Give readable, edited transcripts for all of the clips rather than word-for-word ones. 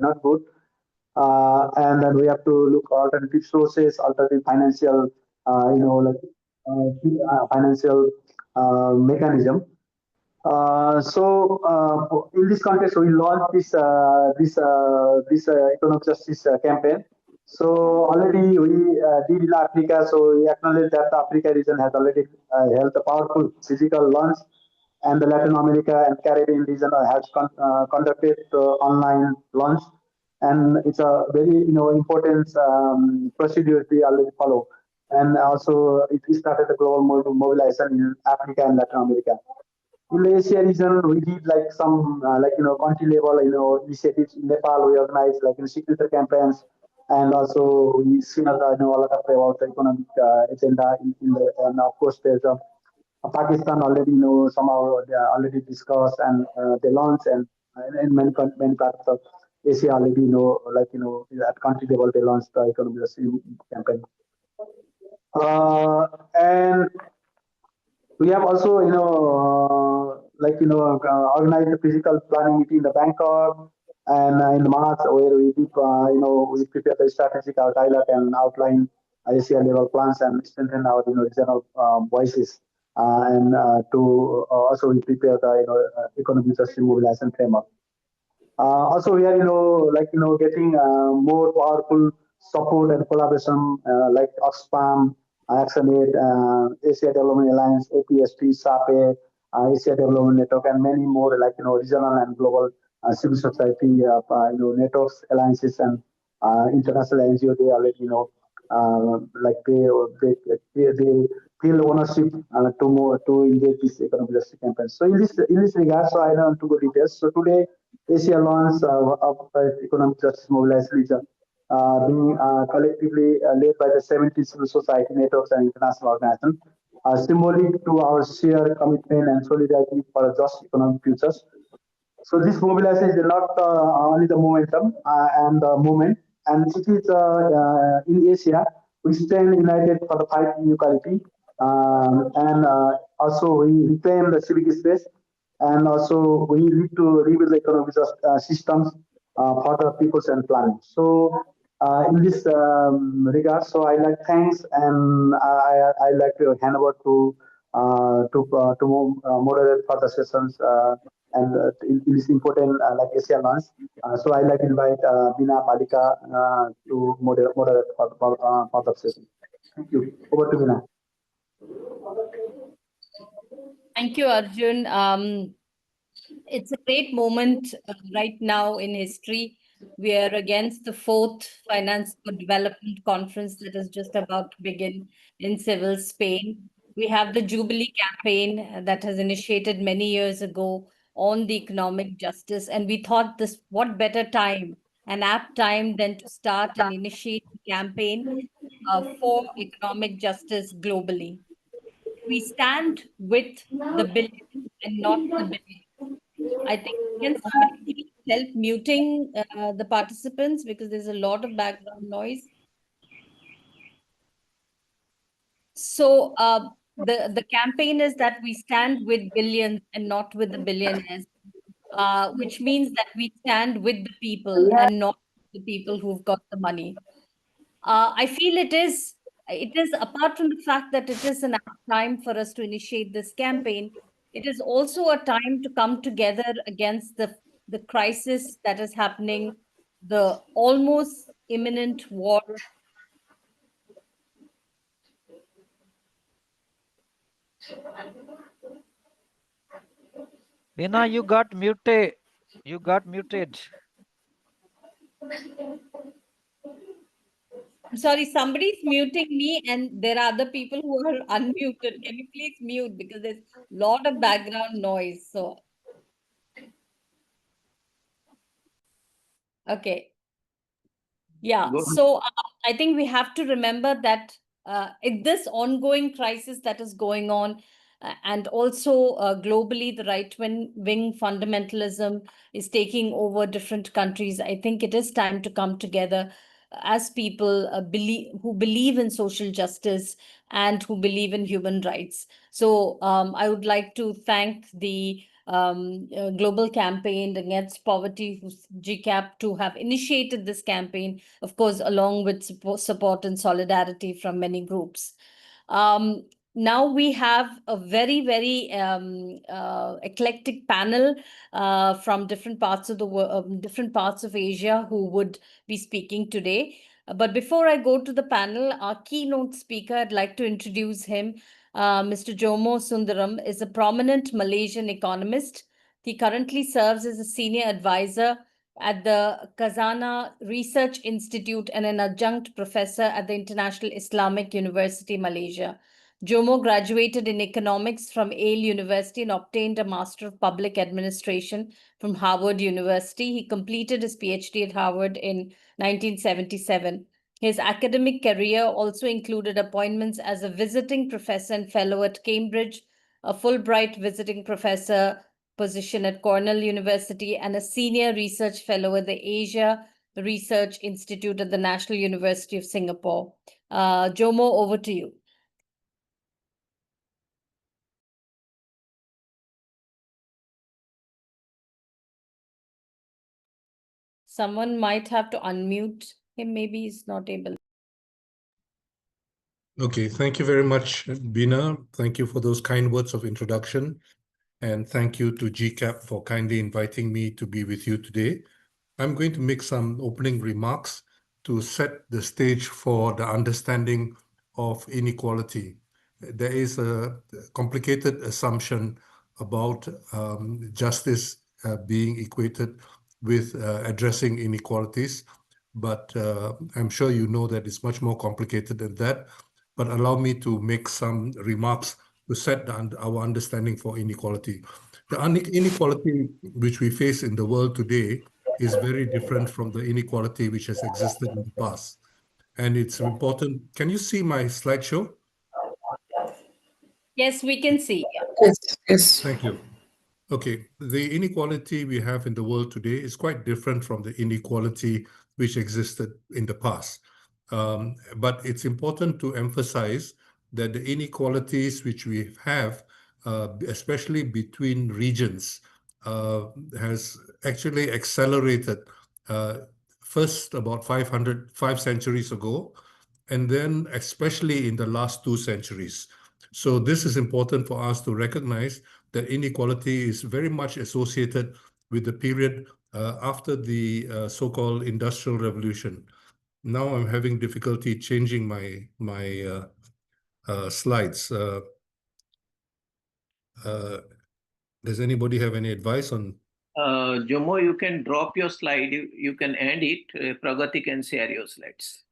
not good. And then we have to look alternative sources, alternative financial, financial mechanism. In this context, we launched this economic justice campaign. So already we did in Africa. So we acknowledge that the Africa region has already held a powerful physical launch, and the Latin America and Caribbean region has conducted online launch, and it's a very important procedure we already follow. And also it started a global mobilization in Africa and Latin America. In the Asia region, we did like some country level initiatives. In Nepal, we organized like signature campaigns, and also we seen a lot of about the economic agenda in the, and of course there's Pakistan already somehow they are already discussed, and they launched, and in many parts of Asia already at country level they launched the economic campaign. And we have also organized the physical planning meeting in the Bangkok, and in March where we did we prepare the strategic dialogue and outline Asia level plans and strengthen our regional voices, and to also we prepare the economic justice mobilization framework. Also, we are getting more powerful support and collaboration like Oxfam, ActionAid, Asia Development Alliance, APSP, SAPE, Asia Development Network, and many more regional and global civil society networks, alliances, and international NGO. They already they feel ownership to engage this economic justice campaign. So in this regard, so I don't want to go details. So today, Asia launch of economic justice mobilization being collectively led by the 70 civil society networks and international organizations, symbolic to our shared commitment and solidarity for a just economic futures. So this mobilization is not only the momentum and the movement, and it is in Asia we stand united for the fight inequality, and also we reclaim the civic space, and also we need to rebuild the economic systems for the peoples and planet. So in this regard, so I like thanks, and I like to hand over to moderate for the sessions. And it is important like Asia launch. So I like to invite Bina Palika to moderate for the session. Thank you. Over to Bina. Thank you, Arjun. It's a great moment right now in history. We are against the 4th Finance for Development Conference that is just about to begin in Seville, Spain. We have the Jubilee campaign that has initiated many years ago on the economic justice. And we thought this, what better time, an apt time than to start and initiate the campaign for economic justice globally. We stand with the billion and not the billion. I think, can somebody please help muting the participants because there's a lot of background noise. So the campaign is that we stand with billions and not with the billionaires, which means that we stand with the people and not the people who've got the money. I feel it is apart from the fact that it is an time for us to initiate this campaign, it is also a time to come together against the crisis that is happening, the almost imminent war. Bina, you got muted. You got muted. I'm sorry, somebody's muting me and there are other people who are unmuted. Can you please mute because there's a lot of background noise. So, okay. Yeah, so I think we have to remember that in this ongoing crisis that is going on, and also globally, the right-wing fundamentalism is taking over different countries. I think it is time to come together as people who believe in social justice and who believe in human rights. So I would like to thank the global campaign against poverty, GCAP, to have initiated this campaign, of course, along with support and solidarity from many groups. Now we have a very, very eclectic panel from different parts of the world, different parts of Asia, who would be speaking today. But before I go to the panel, our keynote speaker, I'd like to introduce him. Mr. Jomo Sundaram is a prominent Malaysian economist. He currently serves as a senior advisor at the Khazanah Research Institute and an adjunct professor at the International Islamic University, Malaysia. Jomo graduated in economics from Yale University and obtained a Master of Public Administration from Harvard University. He completed his PhD at Harvard in 1977. His academic career also included appointments as a visiting professor and fellow at Cambridge, a Fulbright visiting professor position at Cornell University, and a senior research fellow at the Asia Research Institute at the National University of Singapore. Jomo, over to you. Someone might have to unmute him. Maybe he's not able. Okay, thank you very much, Bina. Thank you for those kind words of introduction. And thank you to GCAP for kindly inviting me to be with you today. I'm going to make some opening remarks to set the stage for the understanding of inequality. There is a complicated assumption about justice being equated with addressing inequalities, but I'm sure you know that it's much more complicated than that. But allow me to make some remarks to set our understanding for inequality. The inequality which we face in the world today is very different from the inequality which has existed in the past. And it's important. Can you see my slideshow? Yes, we can see. Yes, yes. Thank you. Okay, the inequality we have in the world today is quite different from the inequality which existed in the past. But it's important to emphasize that the inequalities which we have, especially between regions, has actually accelerated first about 5 centuries ago, and then especially in the last 2 centuries. So this is important for us to recognize that inequality is very much associated with the period after the so-called Industrial Revolution. Now I'm having difficulty changing my slides. Does anybody have any advice on? Jomo, you can drop your slide. You can end it. Pragati can share your slides.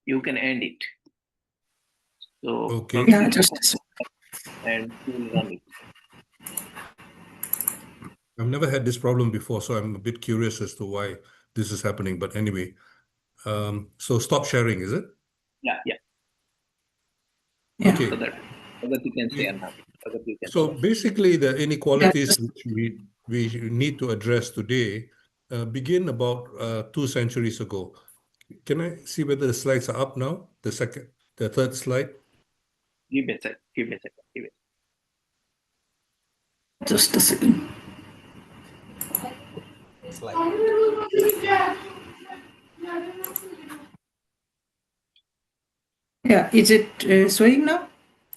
You can end it. So, okay. Yeah, just and we'll run it. I've never had this problem before, so I'm a bit curious as to why this is happening. But anyway, so stop sharing, is it? Yeah. Okay. So that Pragati can share now. So basically, the inequalities which we need to address today begin about 2 centuries ago. Can I see whether the slides are up now? The third slide. Give me a second. Just a second. Yeah, is it showing now?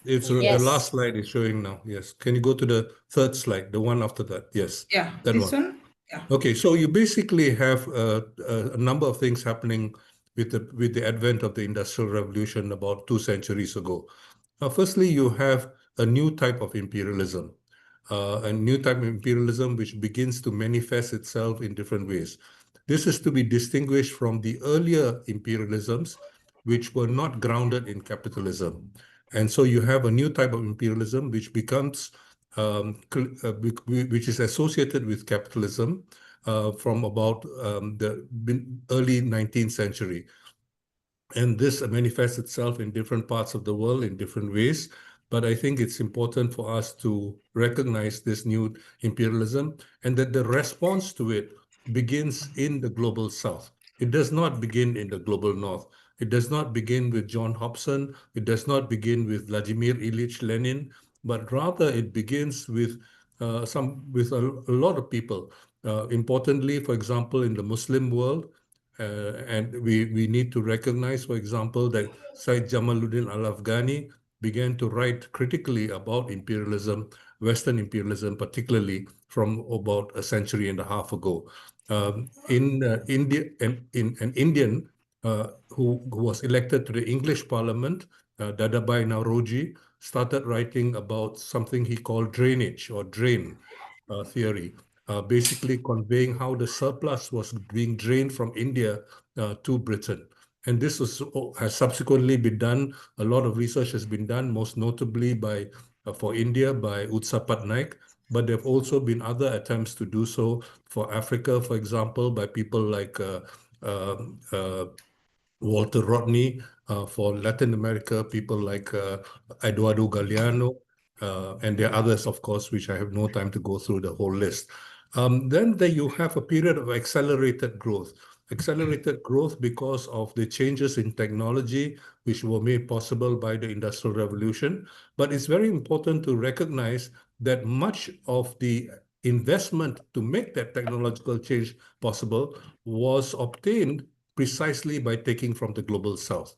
It's Yes. The last slide is showing now. Yes. Can you go to the third slide, the one after that? Yes. Yeah, that this one. Yeah. Okay, so you basically have a number of things happening with the advent of the Industrial Revolution about 2 centuries ago. Firstly, you have a new type of imperialism, which begins to manifest itself in different ways. This is to be distinguished from the earlier imperialisms, which were not grounded in capitalism. And so you have a new type of imperialism which becomes which is associated with capitalism from about the early 19th century. And this manifests itself in different parts of the world in different ways. But I think it's important for us to recognize this new imperialism and that the response to it begins in the global south. It does not begin in the global north. It does not begin with John Hobson. It does not begin with Vladimir Ilyich Lenin, but rather it begins with with a lot of people. Importantly, for example, in the Muslim world, and we need to recognize, for example, that Said Jamaluddin al-Afghani began to write critically about imperialism, Western imperialism, particularly from about a century and a half ago. In India, an Indian who was elected to the English Parliament, Dadabhai Nauroji, started writing about something he called drainage or drain theory, basically conveying how the surplus was being drained from India to Britain. And this has subsequently been done. A lot of research has been done, most notably for India by Utsa Patnaik, but there have also been other attempts to do so for Africa, for example, by people like Walter Rodney, for Latin America, people like Eduardo Galeano, and there are others, of course, which I have no time to go through the whole list. Then there you have a period of accelerated growth. Accelerated growth because of the changes in technology, which were made possible by the Industrial Revolution. But it's very important to recognize that much of the investment to make that technological change possible was obtained precisely by taking from the global south.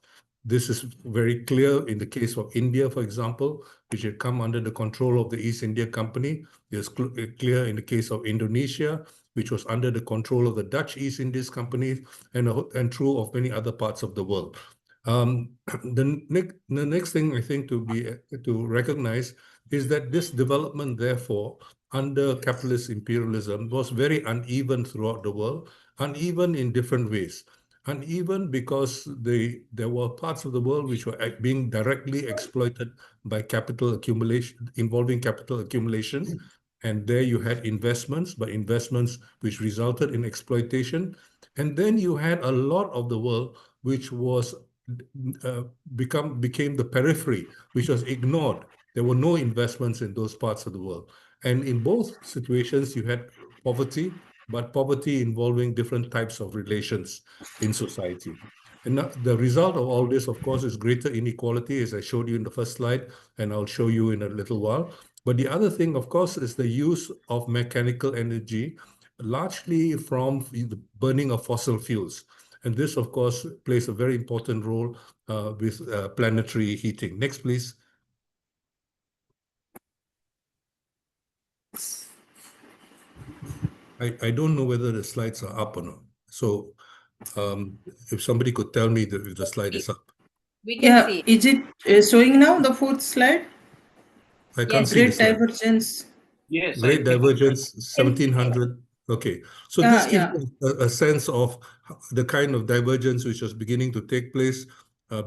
This is very clear in the case of India, for example, which had come under the control of the East India Company. It's clear in the case of Indonesia, which was under the control of the Dutch East Indies Company, and true of many other parts of the world. The next thing I think to recognize is that this development, therefore, under capitalist imperialism was very uneven throughout the world, uneven in different ways. Uneven because there were parts of the world which were being directly exploited by capital accumulation, involving capital accumulation. And there you had investments, but investments which resulted in exploitation. And then you had a lot of the world which was became the periphery, which was ignored. There were no investments in those parts of the world. And in both situations, you had poverty, but poverty involving different types of relations in society. And the result of all this, of course, is greater inequality, as I showed you in the first slide, and I'll show you in a little while. But the other thing, of course, is the use of mechanical energy, largely from the burning of fossil fuels. And this, of course, plays a very important role with planetary heating. Next, please. I don't know whether the slides are up or not. So if somebody could tell me if the slide is up. We can see. Is it showing now, the fourth slide? I can't Yes. see the Great slide. divergence. Yes. Great divergence, 1700. Okay, so this gives a sense of the kind of divergence which was beginning to take place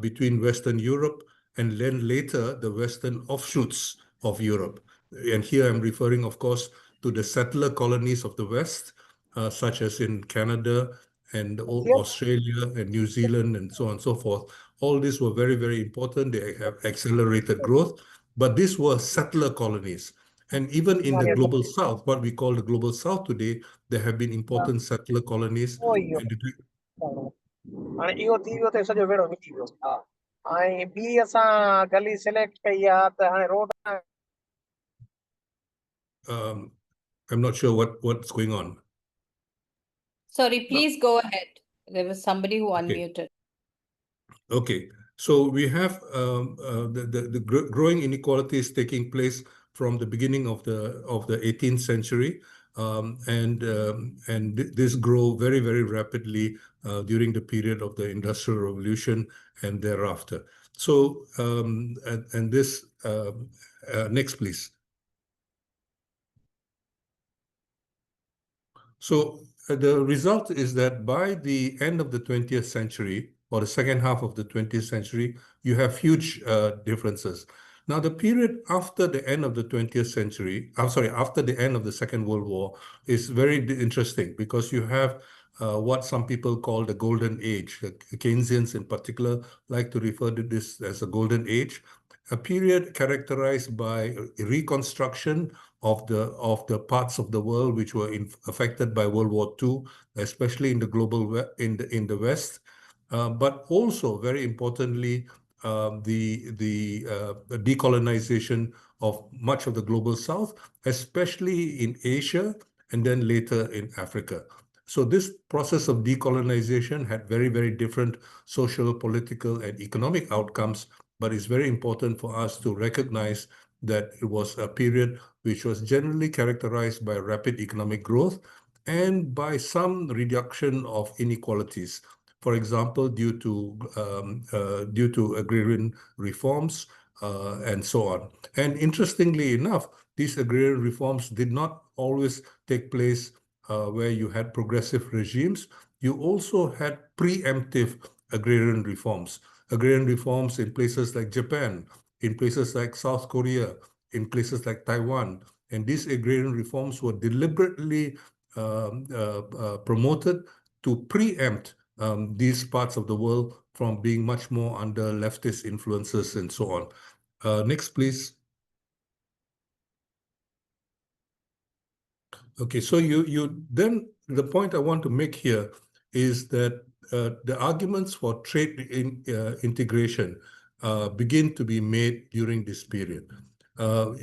between Western Europe and then later the Western offshoots of Europe. And here I'm referring, of course, to the settler colonies of the West, such as in Canada and Australia and New Zealand and so on and so forth. All these were very, very important. They have accelerated growth, but these were settler colonies. And even in the global south, what we call the global south today, there have been important settler colonies. I'm not sure what's going on. Sorry, please go ahead. There was somebody who unmuted. Okay, so we have the growing inequalities taking place from the beginning of the 18th century, and this grew very, very rapidly during the period of the Industrial Revolution and thereafter. So and this next, please. So the result is that by the end of the 20th century, or the second half of the 20th century, you have huge differences. Now, the period after the end of the 20th century, after the end of the Second World War, is very interesting because you have what some people call the Golden Age. The Keynesians in particular like to refer to this as a Golden Age, a period characterized by reconstruction of the parts of the world which were affected by World War II, especially in the global in the West, but also very importantly the decolonization of much of the global South, especially in Asia and then later in Africa. So this process of decolonization had very, very different social, political, and economic outcomes, but it's very important for us to recognize that it was a period which was generally characterized by rapid economic growth and by some reduction of inequalities. For example, due to agrarian reforms and so on. And interestingly enough, these agrarian reforms did not always take place where you had progressive regimes. You also had preemptive agrarian reforms in places like Japan, in places like South Korea, in places like Taiwan. And these agrarian reforms were deliberately promoted to preempt these parts of the world from being much more under leftist influences and so on. Next, please. Okay, so then the point I want to make here is that the arguments for trade integration begin to be made during this period.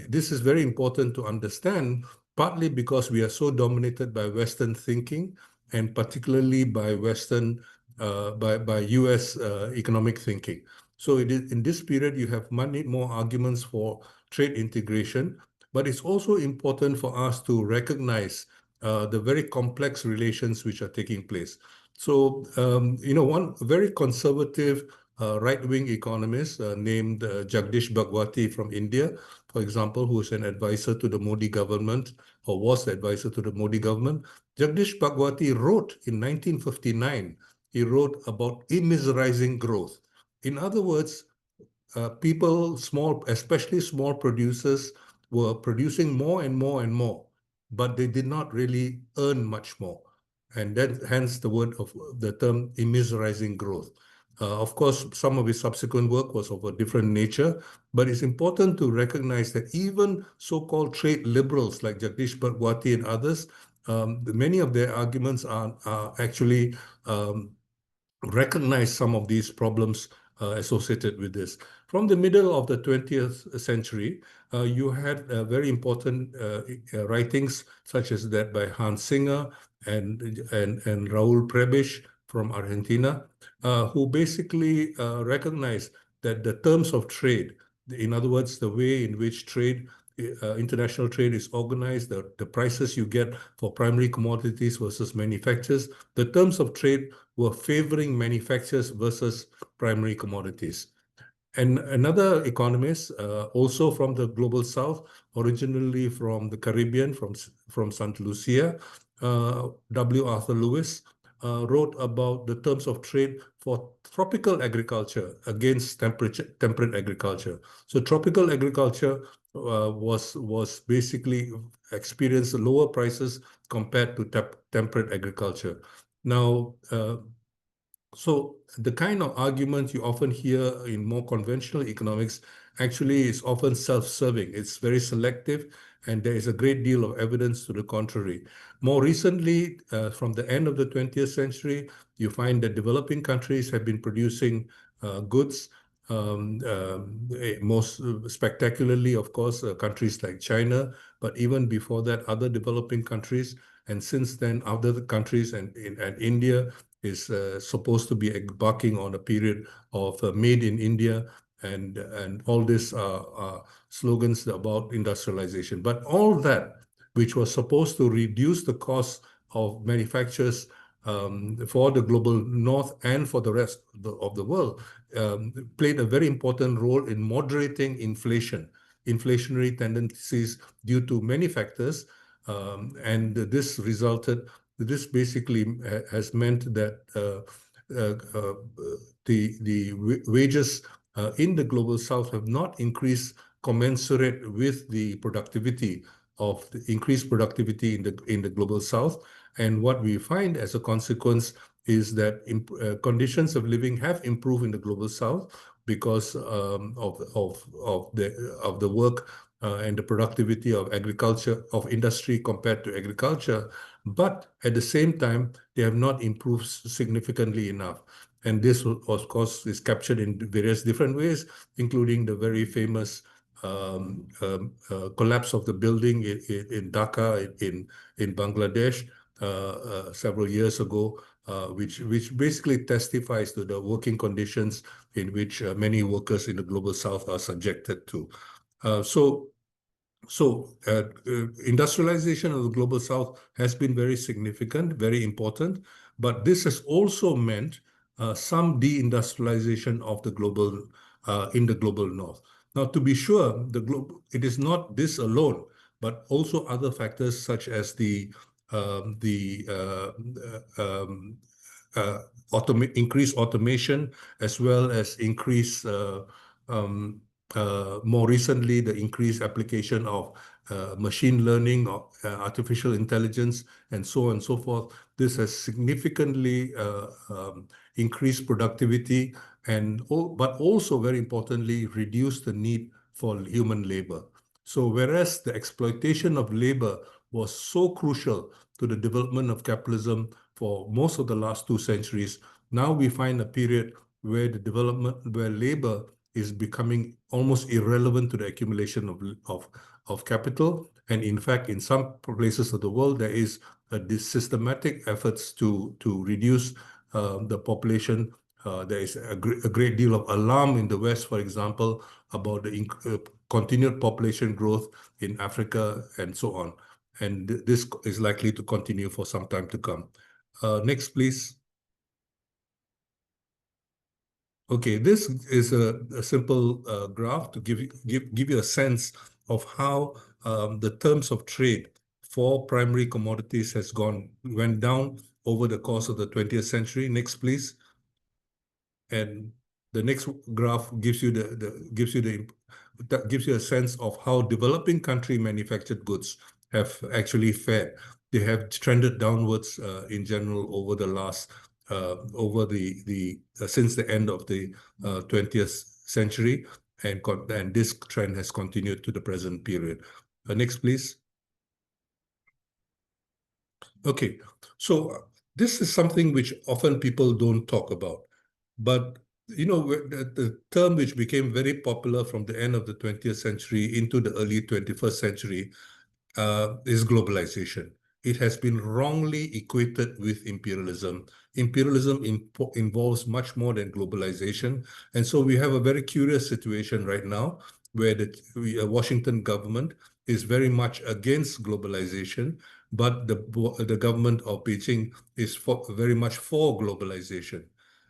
This is very important to understand, partly because we are so dominated by Western thinking and particularly by by US economic thinking. So in this period, you have many more arguments for trade integration, but it's also important for us to recognize the very complex relations which are taking place. So, one very conservative right-wing economist named Jagdish Bhagwati from India, for example, who is an advisor to the Modi government or was the advisor to the Modi government. Jagdish Bhagwati wrote in 1959, he wrote about immiserizing growth. In other words, people, especially small producers, were producing more and more and more, but they did not really earn much more. And then hence the term immiserizing growth. Of course, some of his subsequent work was of a different nature, but it's important to recognize that even so-called trade liberals like Jagdish Bhagwati and others, many of their arguments are actually recognize some of these problems associated with this. From the middle of the 20th century, you had very important writings such as that by Hans Singer and Raúl Prebisch from Argentina, who basically recognized that the terms of trade, in other words, the way in which international trade is organized, the prices you get for primary commodities versus manufacturers, the terms of trade were favoring manufacturers versus primary commodities. And another economist, also from the Global South, originally from the Caribbean, from Santa Lucia, W. Arthur Lewis, wrote about the terms of trade for tropical agriculture against temperate agriculture. So tropical agriculture was basically experienced lower prices compared to temperate agriculture. Now, so the kind of argument you often hear in more conventional economics actually is often self-serving. It's very selective, and there is a great deal of evidence to the contrary. More recently, from the end of the 20th century, you find that developing countries have been producing goods, most spectacularly, of course, countries like China, but even before that, other developing countries. And since then, other countries and India is supposed to be embarking on a period of made in India, and all these slogans about industrialization. But all that, which was supposed to reduce the cost of manufacturers for the global north and for the rest of the world, played a very important role in moderating inflationary tendencies due to many factors. And this basically has meant that the wages in the global south have not increased commensurate with the increased productivity in the global south. And what we find as a consequence is that conditions of living have improved in the global south because of the work and the productivity of agriculture, of industry compared to agriculture. But at the same time, they have not improved significantly enough. And this, of course, is captured in various different ways, including the very famous collapse of the building in Dhaka in Bangladesh several years ago, which basically testifies to the working conditions in which many workers in the global south are subjected to. Industrialization of the global south has been very significant, very important, but this has also meant some deindustrialization of the global in the global north. Now, to be sure, it is not this alone, but also other factors such as the increased automation, as well as increased more recently, the increased application of machine learning, or artificial intelligence, and so on and so forth. This has significantly increased productivity, but also, very importantly, reduced the need for human labor. So whereas the exploitation of labor was so crucial to the development of capitalism for most of the last 2 centuries, now we find a period where labor is becoming almost irrelevant to the accumulation of capital. And in fact, in some places of the world, there is this systematic efforts to reduce the population. There is a great deal of alarm in the West, for example, about the continued population growth in Africa and so on. And this is likely to continue for some time to come. Next, please. Okay, this is a simple graph to give you a sense of how the terms of trade for primary commodities went down over the course of the 20th century. Next, please. And the next graph gives you a sense of how developing country manufactured goods have actually fared. They have trended downwards in general over the last since the end of the 20th century, and this trend has continued to the present period. Next, please. Okay, so this is something which often people don't talk about, but you know, the term which became very popular from the end of the 20th century into the early 21st century is globalization. It has been wrongly equated with imperialism. Imperialism involves much more than globalization. And so we have a very curious situation right now where the Washington government is very much against globalization, but the government of Beijing is very much for globalization.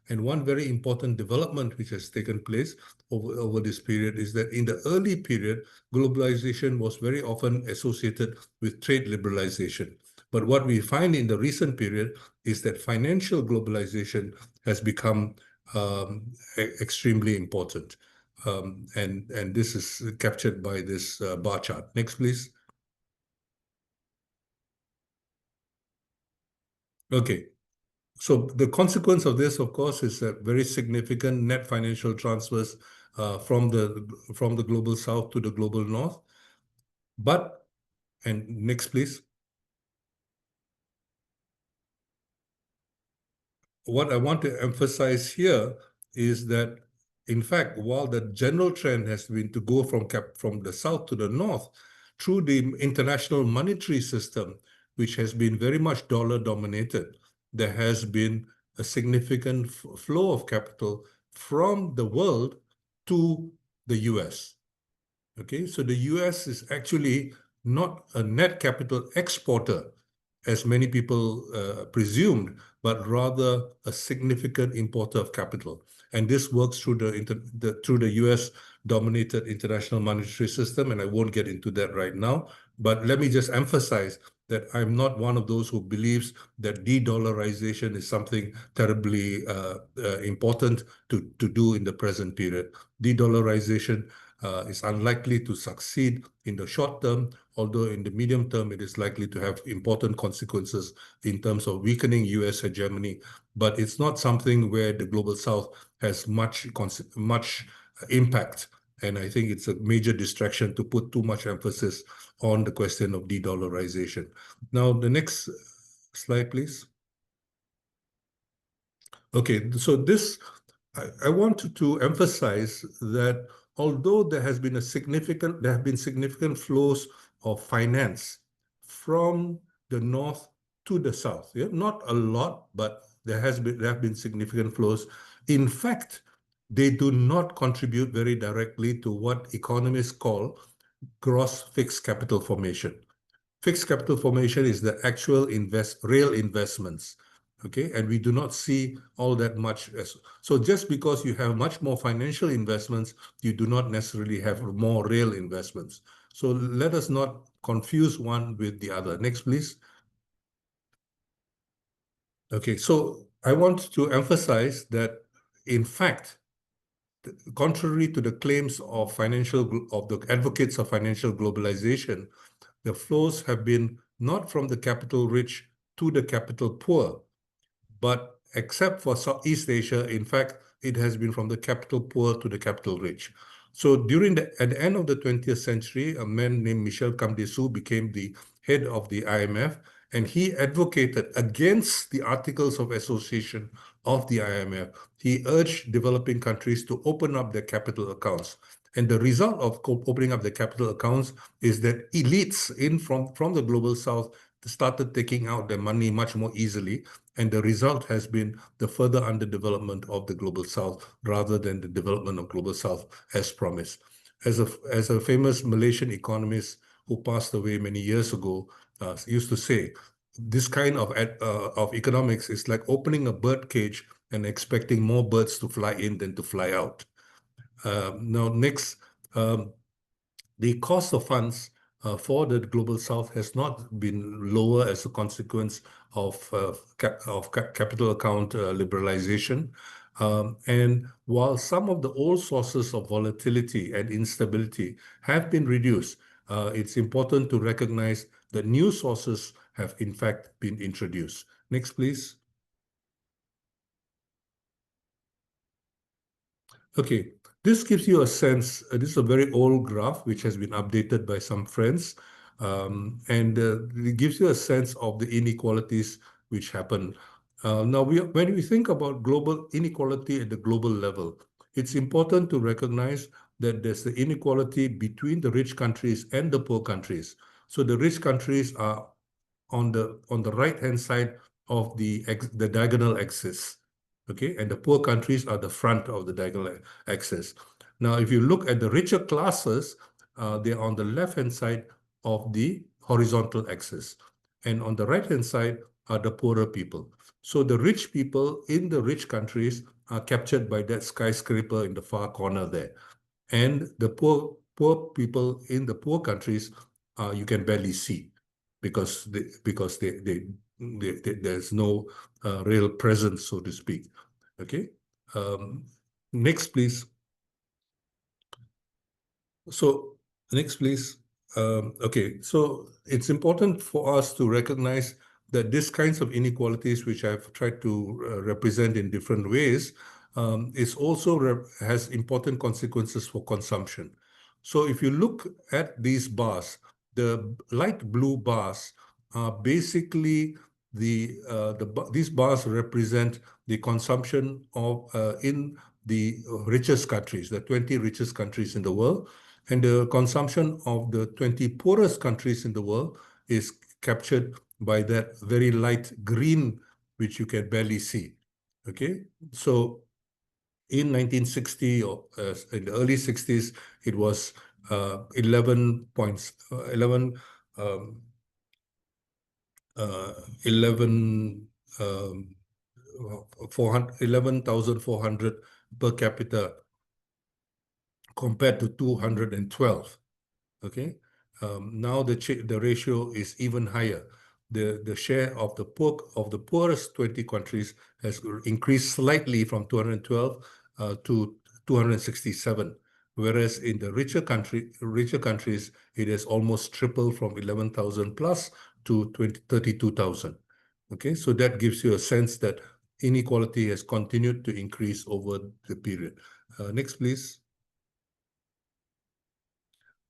And one very important development which has taken place over this period is that in the early period, globalization was very often associated with trade liberalization. But what we find in the recent period is that financial globalization has become extremely important. And this is captured by this bar chart. Next, please. Okay. So the consequence of this, of course, is a very significant net financial transfers from the global south to the global north. And next, please. What I want to emphasize here is that, in fact, while the general trend has been to go from the south to the north, through the international monetary system, which has been very much dollar-dominated, there has been a significant flow of capital from the world to the US. Okay, so the US is actually not a net capital exporter, as many people presumed, but rather a significant importer of capital. And this works through the US-dominated international monetary system, and I won't get into that right now. But let me just emphasize that I'm not one of those who believes that de-dollarization is something terribly important to do in the present period. De-dollarization is unlikely to succeed in the short term, although in the medium term, it is likely to have important consequences in terms of weakening US hegemony. But it's not something where the global south has much impact. And I think it's a major distraction to put too much emphasis on the question of de-dollarization. Now, the next slide, please. Okay, so this, I wanted to emphasize that although there have been significant flows of finance from the north to the south. Yeah? Not a lot, but there have been significant flows. In fact, they do not contribute very directly to what economists call gross fixed capital formation. Fixed capital formation is the actual real investments. Okay, and we do not see all that much. So just because you have much more financial investments, you do not necessarily have more real investments. So let us not confuse one with the other. Next, please. Okay, so I want to emphasize that, in fact, contrary to the claims of the advocates of financial globalization, the flows have been not from the capital rich to the capital poor, but except for Southeast Asia, in fact, it has been from the capital poor to the capital rich. So at the end of the 20th century, a man named Michel Camdessus became the head of the IMF, and he advocated against the Articles of Association of the IMF. He urged developing countries to open up their capital accounts. And the result of opening up the capital accounts is that elites from the global south started taking out their money much more easily. And the result has been the further underdevelopment of the global south rather than the development of global south as promised. As a famous Malaysian economist who passed away many years ago used to say, this kind of economics is like opening a bird cage and expecting more birds to fly in than to fly out. Now, next, the cost of funds for the global south has not been lower as a consequence of capital account liberalization. And while some of the old sources of volatility and instability have been reduced, it's important to recognize that new sources have in fact been introduced. Next, please. Okay, this gives you a sense. This is a very old graph which has been updated by some friends, and it gives you a sense of the inequalities which happen. Now, when we think about global inequality at the global level, it's important to recognize that there's the inequality between the rich countries and the poor countries. So the rich countries are on the right-hand side of the diagonal axis. Okay, and the poor countries are the front of the diagonal axis. Now, if you look at the richer classes, they're on the left-hand side of the horizontal axis. And on the right-hand side are the poorer people. So the rich people in the rich countries are captured by that skyscraper in the far corner there. And the poor people in the poor countries, you can barely see because there's no real presence, so to speak. Okay. Next, please. So next, please. Okay, so it's important for us to recognize that these kinds of inequalities, which I've tried to represent in different ways, is also has important consequences for consumption. So if you look at these bars, the light blue bars are basically these bars represent the consumption of in the richest countries, the 20 richest countries in the world, and the consumption of the 20 poorest countries in the world is captured by that very light green, which you can barely see. Okay, so in 1960 or in the early 60s, it was 11 points, 11 11,400 per capita compared to 212. Okay, now the ratio is even higher. The share of the poorest 20 countries has increased slightly from 212 to 267, whereas in the richer countries, it has almost tripled from 11,000 plus to 32,000. Okay, so that gives you a sense that inequality has continued to increase over the period. Next, please.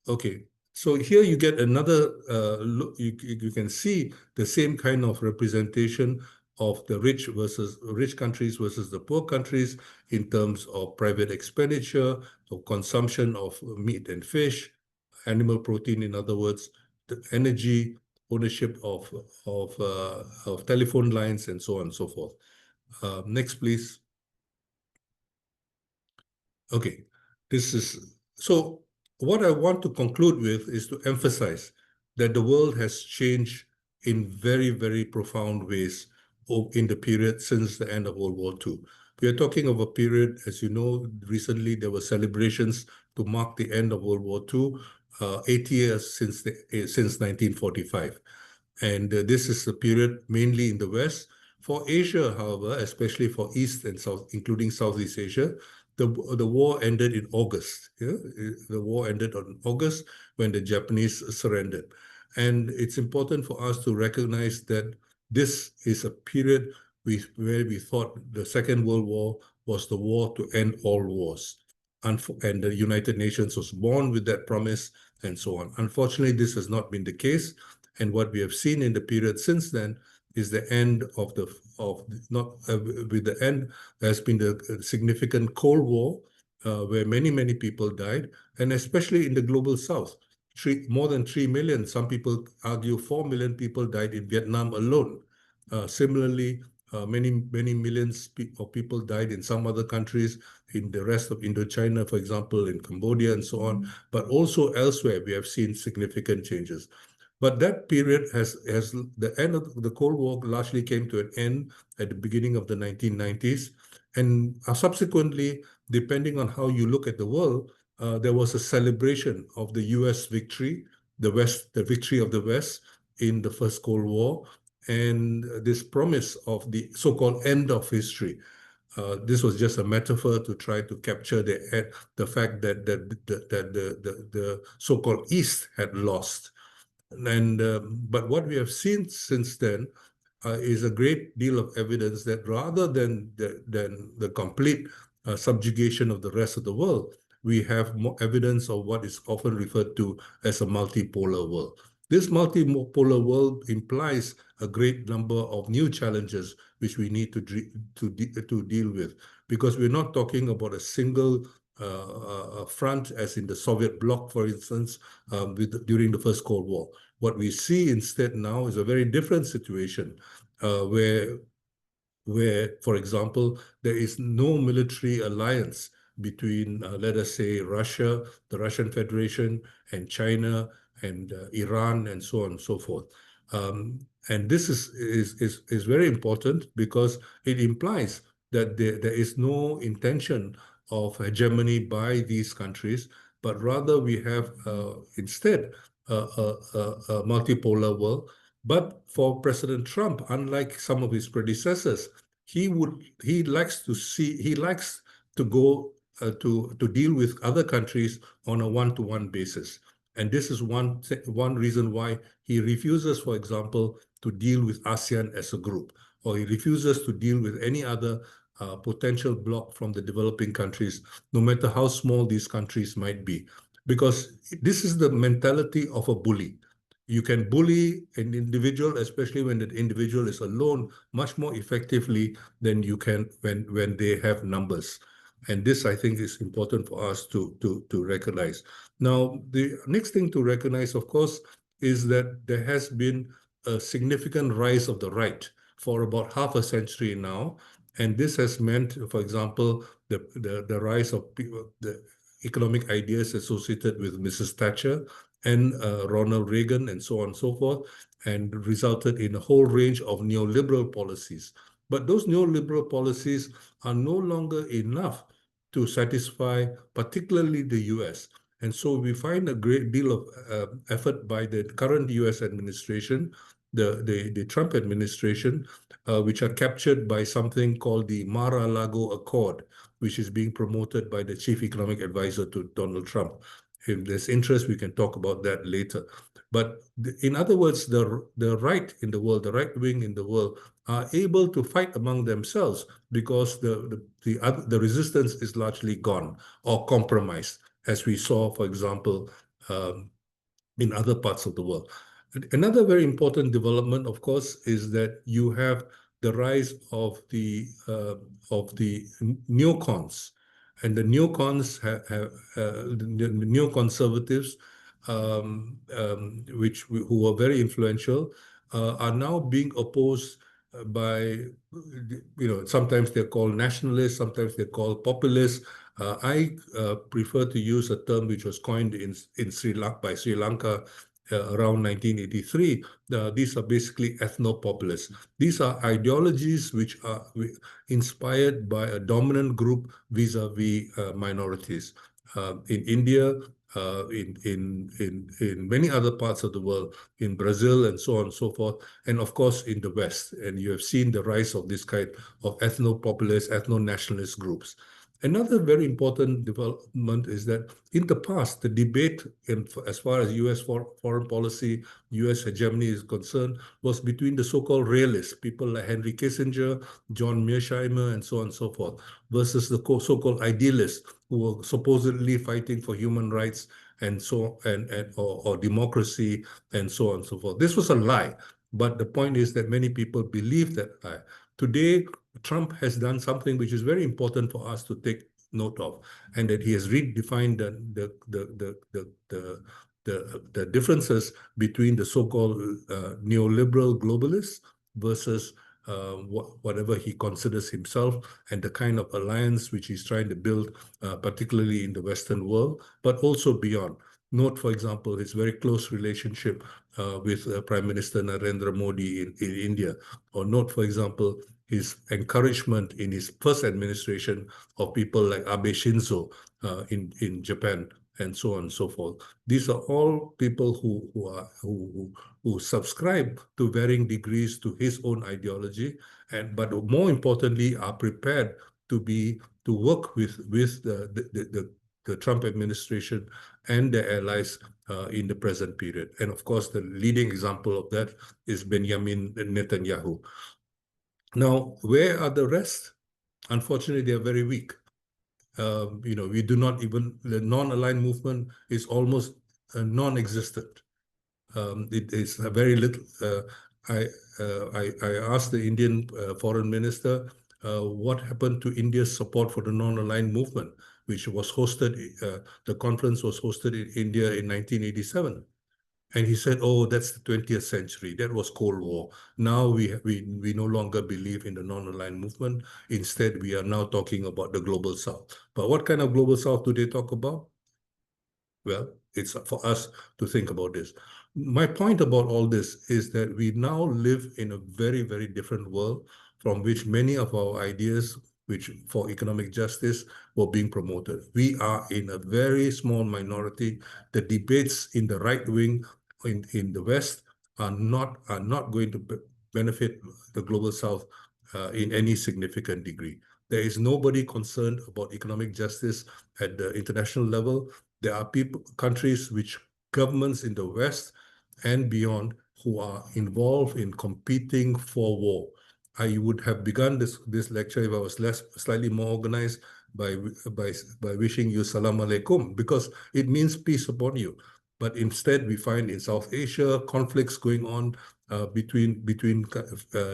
Okay, so here you get another look. You can see the same kind of representation of the rich countries versus the poor countries in terms of private expenditure, of consumption of meat and fish, animal protein, in other words, the energy, ownership of telephone lines, and so on and so forth. Next, please. Okay, so what I want to conclude with is to emphasize that the world has changed in very, very profound ways in the period since the end of World War II. We are talking of a period, as you know, recently there were celebrations to mark the end of World War II, 80 years since 1945. And this is a period mainly in the West. For Asia, however, especially for East and South, including Southeast Asia, the war ended in August. Yeah? The war ended in August when the Japanese surrendered. And it's important for us to recognize that this is a period where we thought the Second World War was the war to end all wars. And the United Nations was born with that promise and so on. Unfortunately, this has not been the case. And what we have seen in the period since then is the end of with the end, there's been the significant Cold War, where many people died, and especially in the global South. More than 3 million, some people argue 4 million people died in Vietnam alone. Similarly, many millions of people died in some other countries, in the rest of Indochina, for example, in Cambodia and so on, but also elsewhere we have seen significant changes. But that period the end of the Cold War largely came to an end at the beginning of the 1990s. And subsequently, depending on how you look at the world, there was a celebration of the US victory, the victory of the West in the First Cold War, and this promise of the so-called end of history. This was just a metaphor to try to capture the fact that the so-called East had lost. But what we have seen since then is a great deal of evidence that rather than the complete subjugation of the rest of the world, we have more evidence of what is often referred to as a multipolar world. This multipolar world implies a great number of new challenges which we need to deal with, because we're not talking about a single front, as in the Soviet bloc, for instance, during the First Cold War. What we see instead now is a very different situation, where, for example, there is no military alliance between, let us say, Russia, the Russian Federation, and China, and Iran, and so on and so forth. And this is very important because it implies that there is no intention of hegemony by these countries, but rather we have instead a multipolar world. But for President Trump, unlike some of his predecessors, he likes to go to deal with other countries on a one-to-one basis. And this is one reason why he refuses, for example, to deal with ASEAN as a group, or he refuses to deal with any other potential bloc from the developing countries, no matter how small these countries might be. Because this is the mentality of a bully. You can bully an individual, especially when that individual is alone, much more effectively than you can when they have numbers. And this, I think, is important for us to recognize. Now, the next thing to recognize, of course, is that there has been a significant rise of the right for about half a century now. And this has meant, for example, the rise of the economic ideas associated with Mrs. Thatcher and Ronald Reagan and so on and so forth, and resulted in a whole range of neoliberal policies. But those neoliberal policies are no longer enough to satisfy particularly the US. And so we find a great deal of effort by the current US administration, the Trump administration, which are captured by something called the Mar-a-Lago Accord, which is being promoted by the chief economic advisor to Donald Trump. If there's interest, we can talk about that later. But in other words, the right in the world, the right wing in the world, are able to fight among themselves because the resistance is largely gone or compromised, as we saw, for example, in other parts of the world. Another very important development, of course, is that you have the rise of the neocons, and the neocons the neoconservatives, who are very influential, are now being opposed by, sometimes they're called nationalists, sometimes they're called populists. I prefer to use a term which was coined in Sri Lanka by Sri Lanka around 1983. These are basically ethno-populists. These are ideologies which are inspired by a dominant group vis-a-vis minorities. In India, in many other parts of the world, in Brazil and so on and so forth, and of course in the West. And you have seen the rise of this kind of ethno-populist, ethno-nationalist groups. Another very important development is that in the past, the debate as far as US foreign policy, US hegemony is concerned, was between the so-called realists, people like Henry Kissinger, John Mearsheimer, and so on and so forth, versus the so-called idealists who were supposedly fighting for human rights and or democracy and so on and so forth. This was a lie, but the point is that many people believe that lie. Today, Trump has done something which is very important for us to take note of, and that he has redefined the differences between the so-called neoliberal globalists versus whatever he considers himself, and the kind of alliance which he's trying to build, particularly in the Western world, but also beyond. Note, for example, his very close relationship with Prime Minister Narendra Modi in India. Or note, for example, his encouragement in his first administration of people like Abe Shinzo in Japan, and so on and so forth. These are all people who subscribe to varying degrees to his own ideology, but more importantly are prepared to work with the Trump administration and their allies in the present period. And of course, the leading example of that is Benjamin Netanyahu. Now, where are the rest? Unfortunately, they are very weak. We do not even, the non-aligned movement is almost non-existent. It is very little. I asked the Indian foreign minister what happened to India's support for the non-aligned movement, which was hosted, the conference was hosted in India in 1987. And he said, oh, that's the 20th century. That was Cold War. Now we no longer believe in the non-aligned movement. Instead, we are now talking about the Global South. But what kind of Global South do they talk about? Well, it's for us to think about this. My point about all this is that we now live in a very, very different world from which many of our ideas, which for economic justice, were being promoted. We are in a very small minority. The debates in the right wing in the West are not going to benefit the Global South in any significant degree. There is nobody concerned about economic justice at the international level. There are countries which governments in the West and beyond who are involved in competing for war. I would have begun this lecture if I was slightly more organized by wishing you salam alaikum, because it means peace upon you. But instead, we find in South Asia conflicts going on between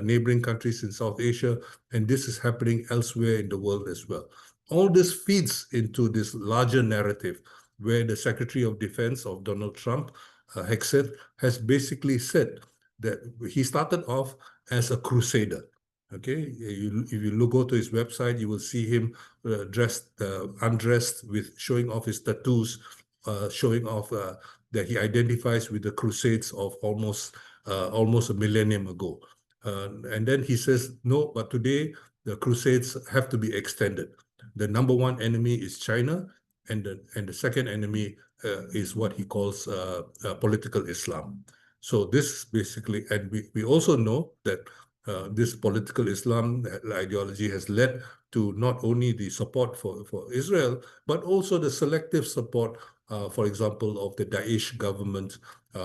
neighboring countries in South Asia, and this is happening elsewhere in the world as well. All this feeds into this larger narrative where the Secretary of Defense of Donald Trump, Hexet, has basically said that he started off as a crusader. Okay, if you go to his website, you will see him undressed, with showing off his tattoos, showing off that he identifies with the Crusades of almost a millennium ago. And then he says, no, but today the Crusades have to be extended. The number one enemy is China, and the second enemy is what he calls political Islam. So this basically, and we also know that this political Islam ideology has led to not only the support for Israel, but also the selective support, for example, of the Daesh government,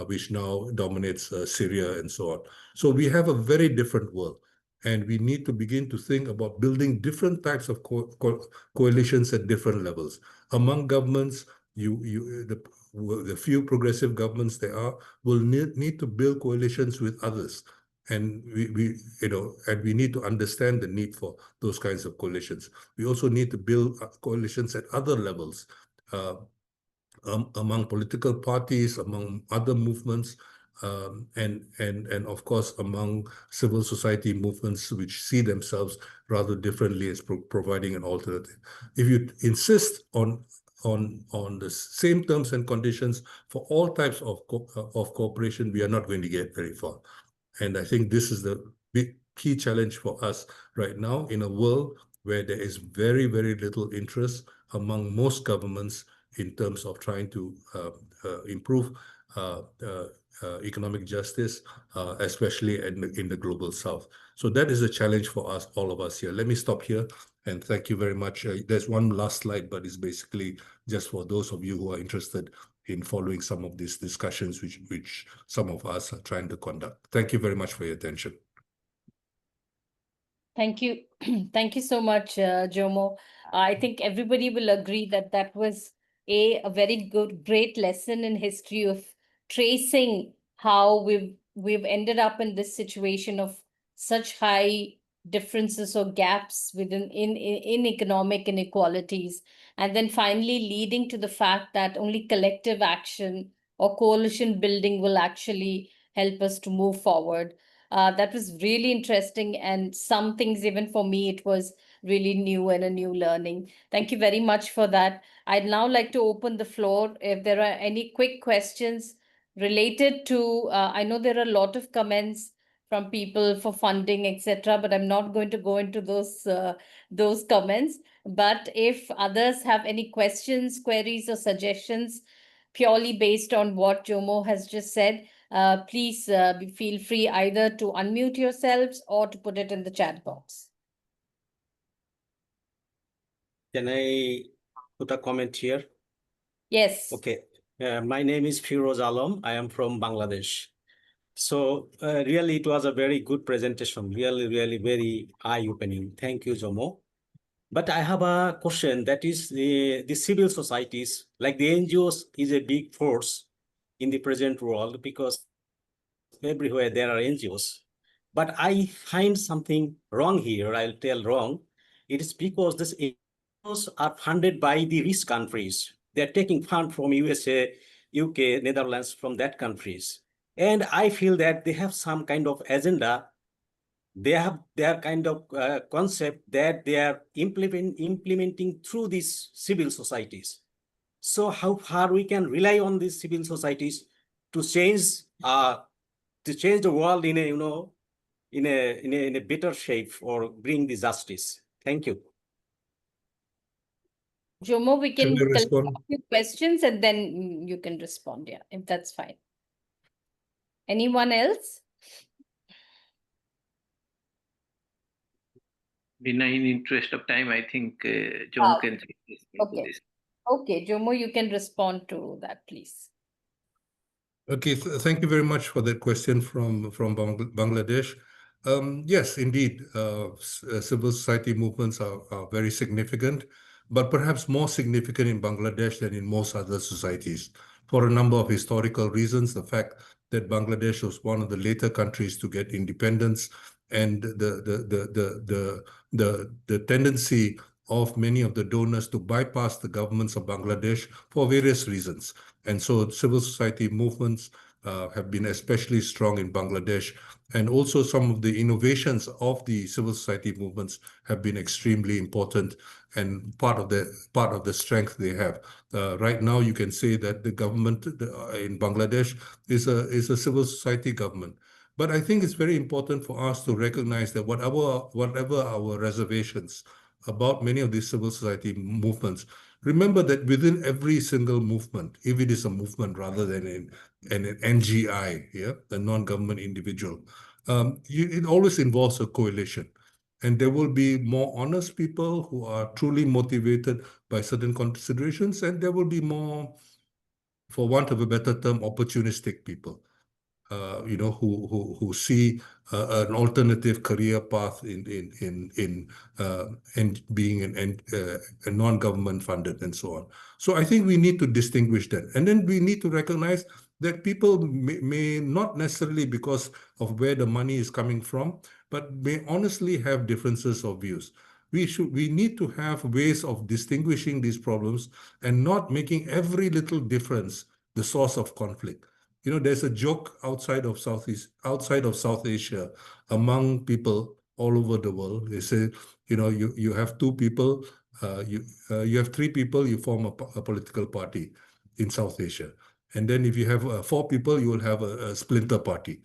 which now dominates Syria and so on. So we have a very different world, and we need to begin to think about building different types of coalitions at different levels. Among governments, the few progressive governments there are will need to build coalitions with others. And we need to understand the need for those kinds of coalitions. We also need to build coalitions at other levels, among political parties, among other movements, and of course among civil society movements which see themselves rather differently as providing an alternative. If you insist on the same terms and conditions for all types of cooperation, we are not going to get very far. And I think this is the big key challenge for us right now in a world where there is very, very little interest among most governments in terms of trying to improve economic justice, especially in the global south. So that is a challenge for us, all of us here. Let me stop here and thank you very much. There's one last slide, but it's basically just for those of you who are interested in following some of these discussions which some of us are trying to conduct. Thank you very much for your attention. Thank you. Thank you so much, Jomo. I think everybody will agree that that was a very great lesson in history of tracing how we've ended up in this situation of such high differences or gaps within in economic inequalities, and then finally leading to the fact that only collective action or coalition building will actually help us to move forward. That was really interesting, and some things, even for me, it was really new and a new learning. Thank you very much for that. I'd now like to open the floor if there are any quick questions related to, I know there are a lot of comments from people for funding, etc., but I'm not going to go into those comments. But if others have any questions, queries, or suggestions purely based on what Jomo has just said, please feel free either to unmute yourselves or to put it in the chat box. Can I put a comment here? Yes. Okay. My name is Firoz Alam. I am from Bangladesh. So really, it was a very good presentation. Really, really very eye-opening. Thank you, Jomo. But I have a question that is the civil societies, like the NGOs, is a big force in the present world because everywhere there are NGOs. But I find something wrong here. I'll tell wrong. It is because this NGOs are funded by the rich countries. They're taking fund from USA, UK, Netherlands, from that countries. And I feel that they have some kind of agenda. They have their kind of concept that they are implementing through these civil societies. So how far we can rely on these civil societies to change the world in a in a better shape or bring the justice? Thank you. Jomo, we can Should I collect respond? a few questions and then you can respond. Yeah, if that's fine. Anyone else? In interest of time, I think Jomo can take this into Okay. this. Okay, Jomo, you can respond to that, please. Okay, thank you very much for that question from Bangladesh. Yes, indeed, civil society movements are very significant, but perhaps more significant in Bangladesh than in most other societies for a number of historical reasons. The fact that Bangladesh was one of the later countries to get independence, and the tendency of many of the donors to bypass the governments of Bangladesh for various reasons. And so civil society movements have been especially strong in Bangladesh. And also some of the innovations of the civil society movements have been extremely important and part of the strength they have. Right now, you can say that the government in Bangladesh is a civil society government. But I think it's very important for us to recognize that whatever our reservations about many of these civil society movements, remember that within every single movement, if it is a movement rather than an NGI, a non-government individual, it always involves a coalition. And there will be more honest people who are truly motivated by certain considerations, and there will be more, for want of a better term, opportunistic people. Who see an alternative career path in being a non-government funded and so on. So I think we need to distinguish that, and then we need to recognize that people may not necessarily because of where the money is coming from, but may honestly have differences of views. We need to have ways of distinguishing these problems and not making every little difference the source of conflict. You know, there's a joke outside of South Asia among people all over the world. They say, you know, you have two people, you have three people, you form a political party in South Asia. And then if you have four people, you will have a splinter party,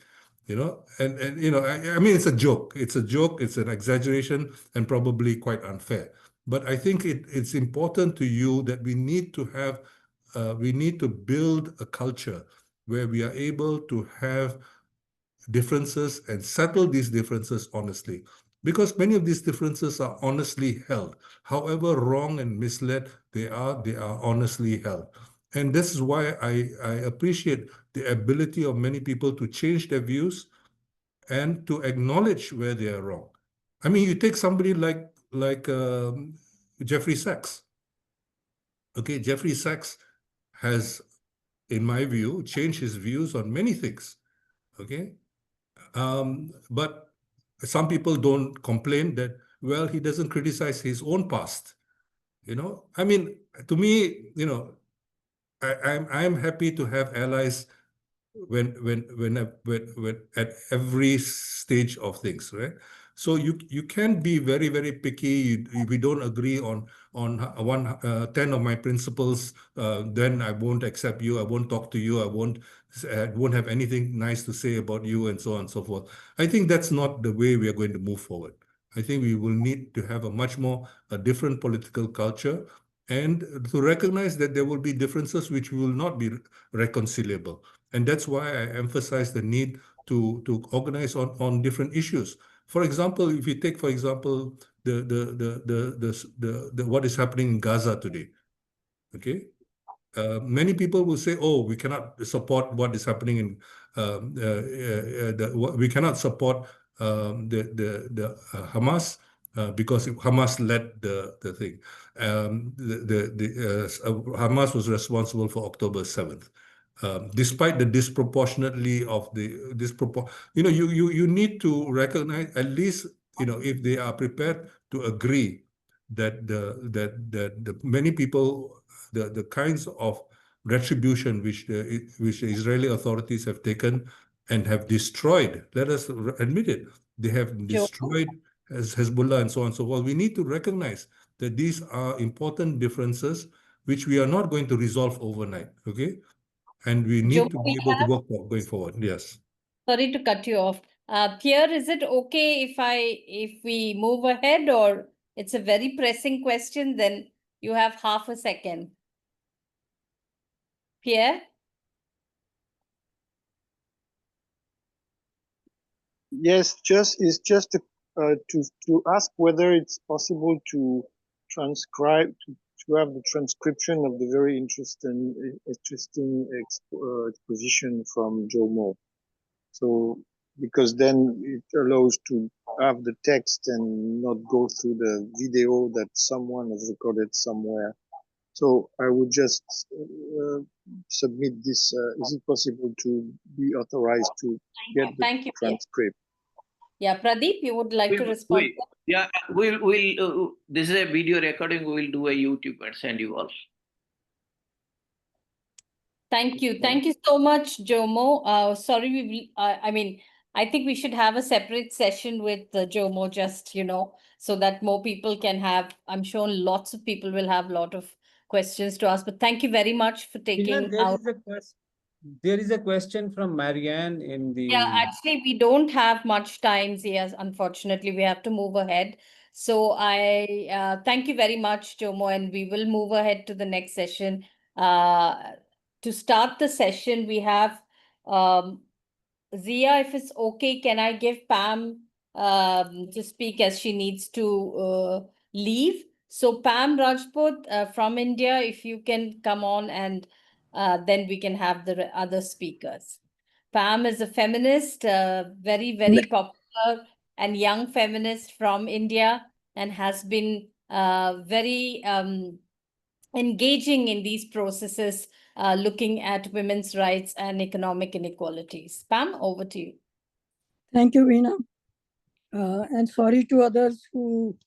you know. And you know, I mean, it's a joke. It's a joke. It's an exaggeration and probably quite unfair. But I think it's important to you that we need to build a culture where we are able to have differences and settle these differences honestly. Because many of these differences are honestly held. However wrong and misled they are honestly held. And this is why I appreciate the ability of many people to change their views and to acknowledge where they are wrong. I mean, you take somebody like Jeffrey Sachs. Okay, Jeffrey Sachs has, in my view, changed his views on many things. Okay, but some people don't complain that, well, he doesn't criticize his own past. You know, I mean, to me, you know, I'm happy to have allies when at every stage of things, right? So you can be very, very picky. We don't agree on 10 of my principles, then I won't accept you. I won't talk to you. I won't have anything nice to say about you, and so on and so forth. I think that's not the way we are going to move forward. I think we will need to have a different political culture, and to recognize that there will be differences which will not be reconcilable. And that's why I emphasize the need to organize on different issues. For example, if you take, for example, what is happening in Gaza today, okay? Many people will say, "Oh, we cannot support what is happening in we cannot support the Hamas because Hamas led the thing. Hamas was responsible for October 7th." Despite the disproportionately of you know, you need to recognize, at least, you know, if they are prepared to agree that the many people, the kinds of retribution which the Israeli authorities have taken and have destroyed, let us admit it, they have destroyed Hezbollah and so on and so forth. We need to recognize that these are important differences which we are not going to resolve overnight, okay? And we need to be able to work going forward. Yes. Sorry to cut you off. Pierre, is it okay if we move ahead, or it's a very pressing question? Then you have half a second. Pierre? Yes, it's just to ask whether it's possible to transcribe to have the transcription of the very interesting exposition from Jomo. So because then it allows to have the text and not go through the video that someone has recorded somewhere. So I would just submit this. Is it possible to be authorized to get the transcript? Yeah, Pradeep, you would like to respond? Yeah, we'll this is a video recording. We'll do a YouTube and send you all. Thank you. Thank you so much, Jomo. Sorry, I mean, I think we should have a separate session with Jomo, just, you know, so that more people can have, I'm sure lots of people will have a lot of questions to ask, but thank you very much for taking out. There is a question from Marianne in the... Yeah, actually, we don't have much time, yes, unfortunately, we have to move ahead. So I thank you very much, Jomo, and we will move ahead to the next session. To start the session, we have Zia, if it's okay, can I give Pam to speak, as she needs to leave? So Pam Rajput from India, if you can come on, and then we can have the other speakers. Pam is a feminist, very, very popular and young feminist from India, and has been very engaging in these processes looking at women's rights and economic inequalities. Pam, over to you. Thank you, Veena. And sorry to others who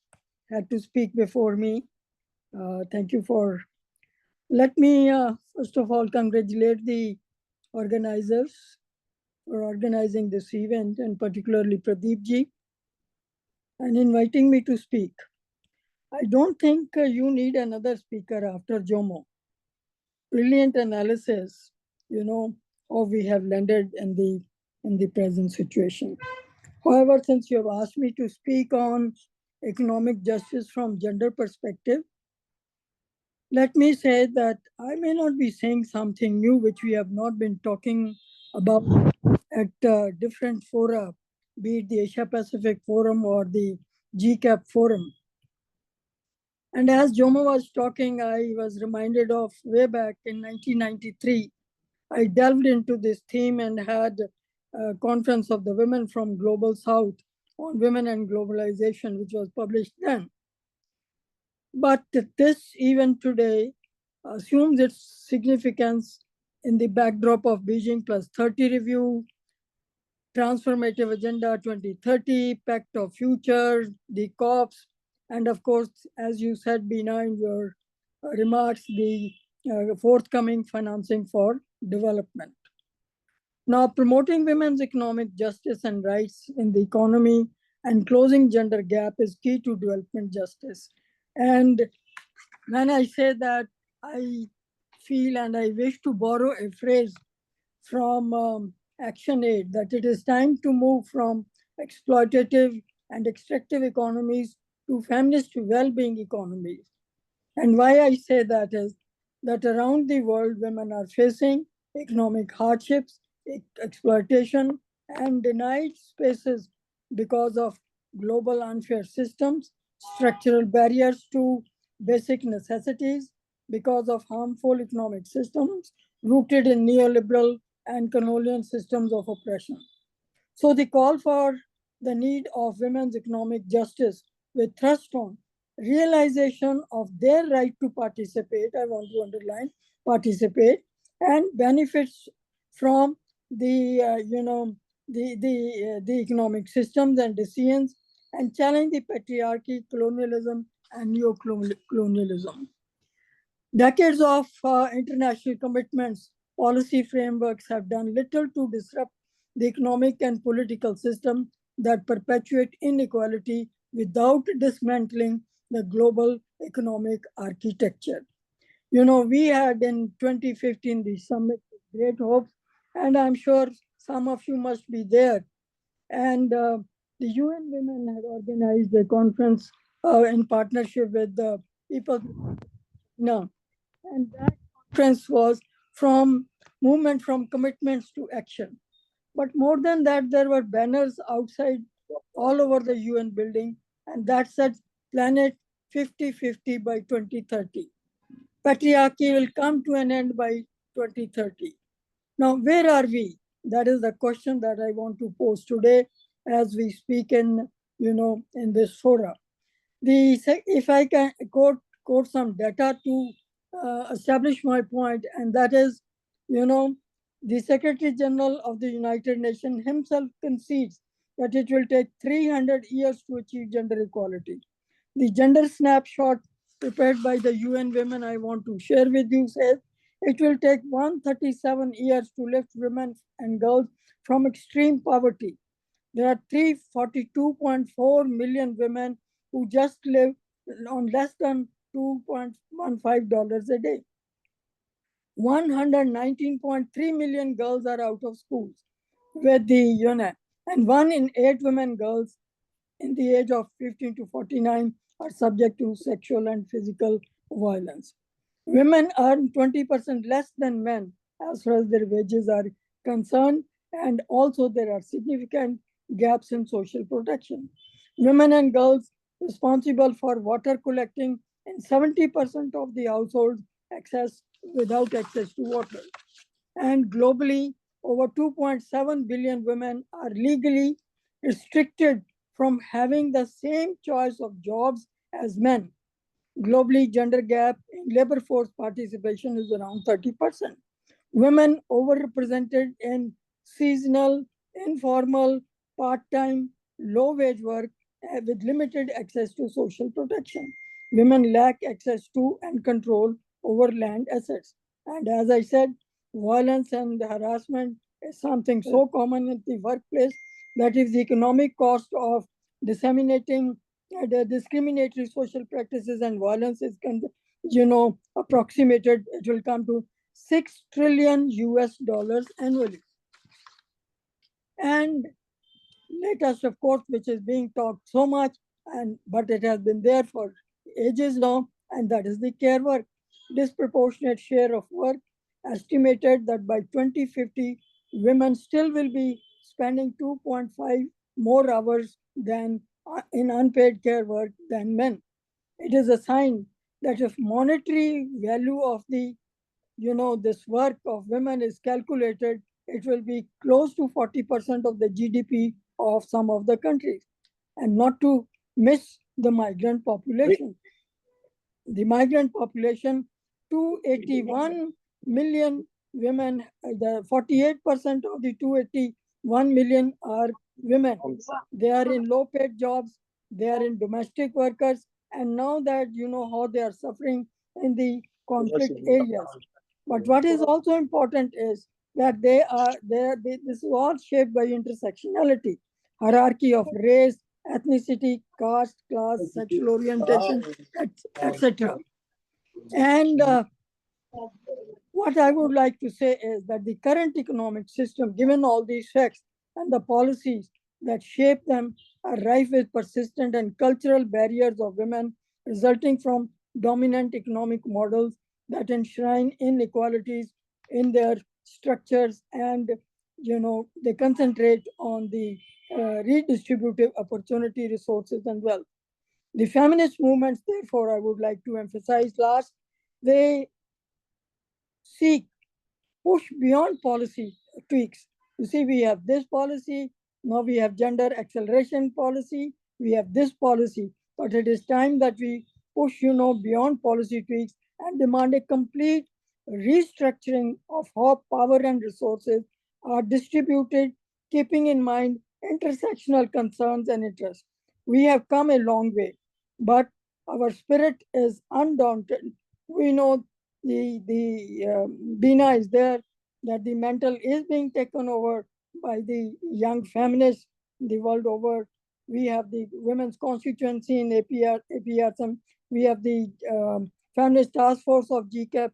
had to speak before me. Thank you for. Let me, first of all, congratulate the organizers for organizing this event, and particularly Pradeep ji, and inviting me to speak. I don't think you need another speaker after Jomo. Brilliant analysis, how we have landed in the present situation. However, since you have asked me to speak on economic justice from gender perspective, let me say that I may not be saying something new which we have not been talking about at different fora, be it the Asia Pacific Forum or the GCAP Forum. And as Jomo was talking, I was reminded of way back in 1993, I delved into this theme and had a conference of the women from Global South on women and globalization, which was published then. But this event today assumes its significance in the backdrop of Beijing Plus 30 review, Transformative Agenda 2030, Pact of Future, the COPs, and of course, as you said, Beena, in your remarks, the forthcoming financing for development. Now, promoting women's economic justice and rights in the economy and closing gender gap is key to development justice. And when I say that, I feel and I wish to borrow a phrase from Action Aid, that it is time to move from exploitative and extractive economies to feminist well-being economies. And why I say that is that around the world, women are facing economic hardships, exploitation, and denied spaces because of global unfair systems, structural barriers to basic necessities, because of harmful economic systems rooted in neoliberal and colonial systems of oppression. So the call for the need of women's economic justice with thrust on realization of their right to participate, I want to underline, participate, and benefits from the economic systems and decisions, and challenge the patriarchy, colonialism, and neo-colonialism. Decades of international commitments, policy frameworks have done little to disrupt the economic and political system that perpetuate inequality without dismantling the global economic architecture. We had in 2015 the summit with great hopes, and I'm sure some of you must be there. And the UN Women had organized a conference in partnership with the people. No. And that conference was from movement from commitments to action. But more than that, there were banners outside all over the UN building, and that said planet 50-50 by 2030. Patriarchy will come to an end by 2030. Now, where are we? That is the question that I want to pose today as we speak in this forum. If I can quote some data to establish my point, and that is, the Secretary General of the United Nations himself concedes that it will take 300 years to achieve gender equality. The gender snapshot prepared by the UN Women I want to share with you says it will take 137 years to lift women and girls from extreme poverty. There are 342.4 million women who just live on less than $2.15 a day. 119.3 million girls are out of schools with the UNEP, and 1 in 8 women girls in the age of 15 to 49 are subject to sexual and physical violence. Women earn 20% less than men as far as their wages are concerned, and also there are significant gaps in social protection. Women and girls responsible for water collecting in 70% of the households without access to water. And globally, over 2.7 billion women are legally restricted from having the same choice of jobs as men. Globally, gender gap in labor force participation is around 30%. Women overrepresented in seasonal, informal, part-time, low-wage work with limited access to social protection. Women lack access to and control over land assets. And as I said, violence and harassment is something so common in the workplace that if the economic cost of disseminating the discriminatory social practices and violence is, approximated, it will come to $6 trillion annually. And latest, of course, which is being talked so much, but it has been there for ages now, and that is the care work. Disproportionate share of work, estimated that by 2050, women still will be spending 2.5 more hours than in unpaid care work than men. It is a sign that if monetary value of the this work of women is calculated, it will be close to 40% of the GDP of some of the countries. And not to miss the migrant population. The migrant population, 281 million women, the 48% of the 281 million are women. They are in low paid jobs, they are in domestic workers, and now that you know how they are suffering in the conflict areas. But what is also important is that this is all shaped by intersectionality, hierarchy of race, ethnicity, caste, class, sexual orientation, etc. And what I would like to say is that the current economic system, given all these facts and the policies that shape them, are rife with persistent and cultural barriers of women, resulting from dominant economic models that enshrine inequalities in their structures, and they concentrate on the redistributive opportunity, resources, and wealth. The feminist movements, therefore, I would like to emphasize last, they seek push beyond policy tweaks. You see, we have this policy, now we have gender acceleration policy, we have this policy, but it is time that we push, beyond policy tweaks and demand a complete restructuring of how power and resources are distributed, keeping in mind intersectional concerns and interests. We have come a long way, but our spirit is undaunted. We know Bina is there, that the mantle is being taken over by the young feminists the world over. We have the women's constituency in APRSM. We have the feminist task force of GCAP.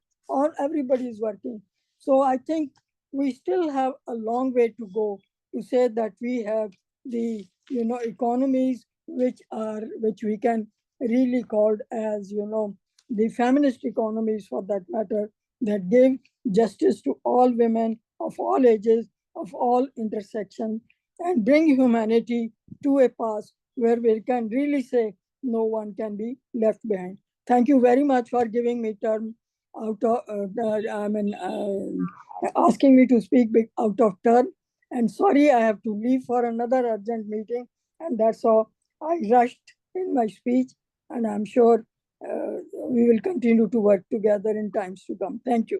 Everybody is working. So I think we still have a long way to go to say that we have the economies which we can really call as the feminist economies, for that matter, that give justice to all women of all ages, of all intersections, and bring humanity to a path where we can really say no one can be left behind. Thank you very much for giving me turn out of, asking me to speak out of turn. And sorry, I have to leave for another urgent meeting, and that's how I rushed in my speech. And I'm sure we will continue to work together in times to come. Thank you.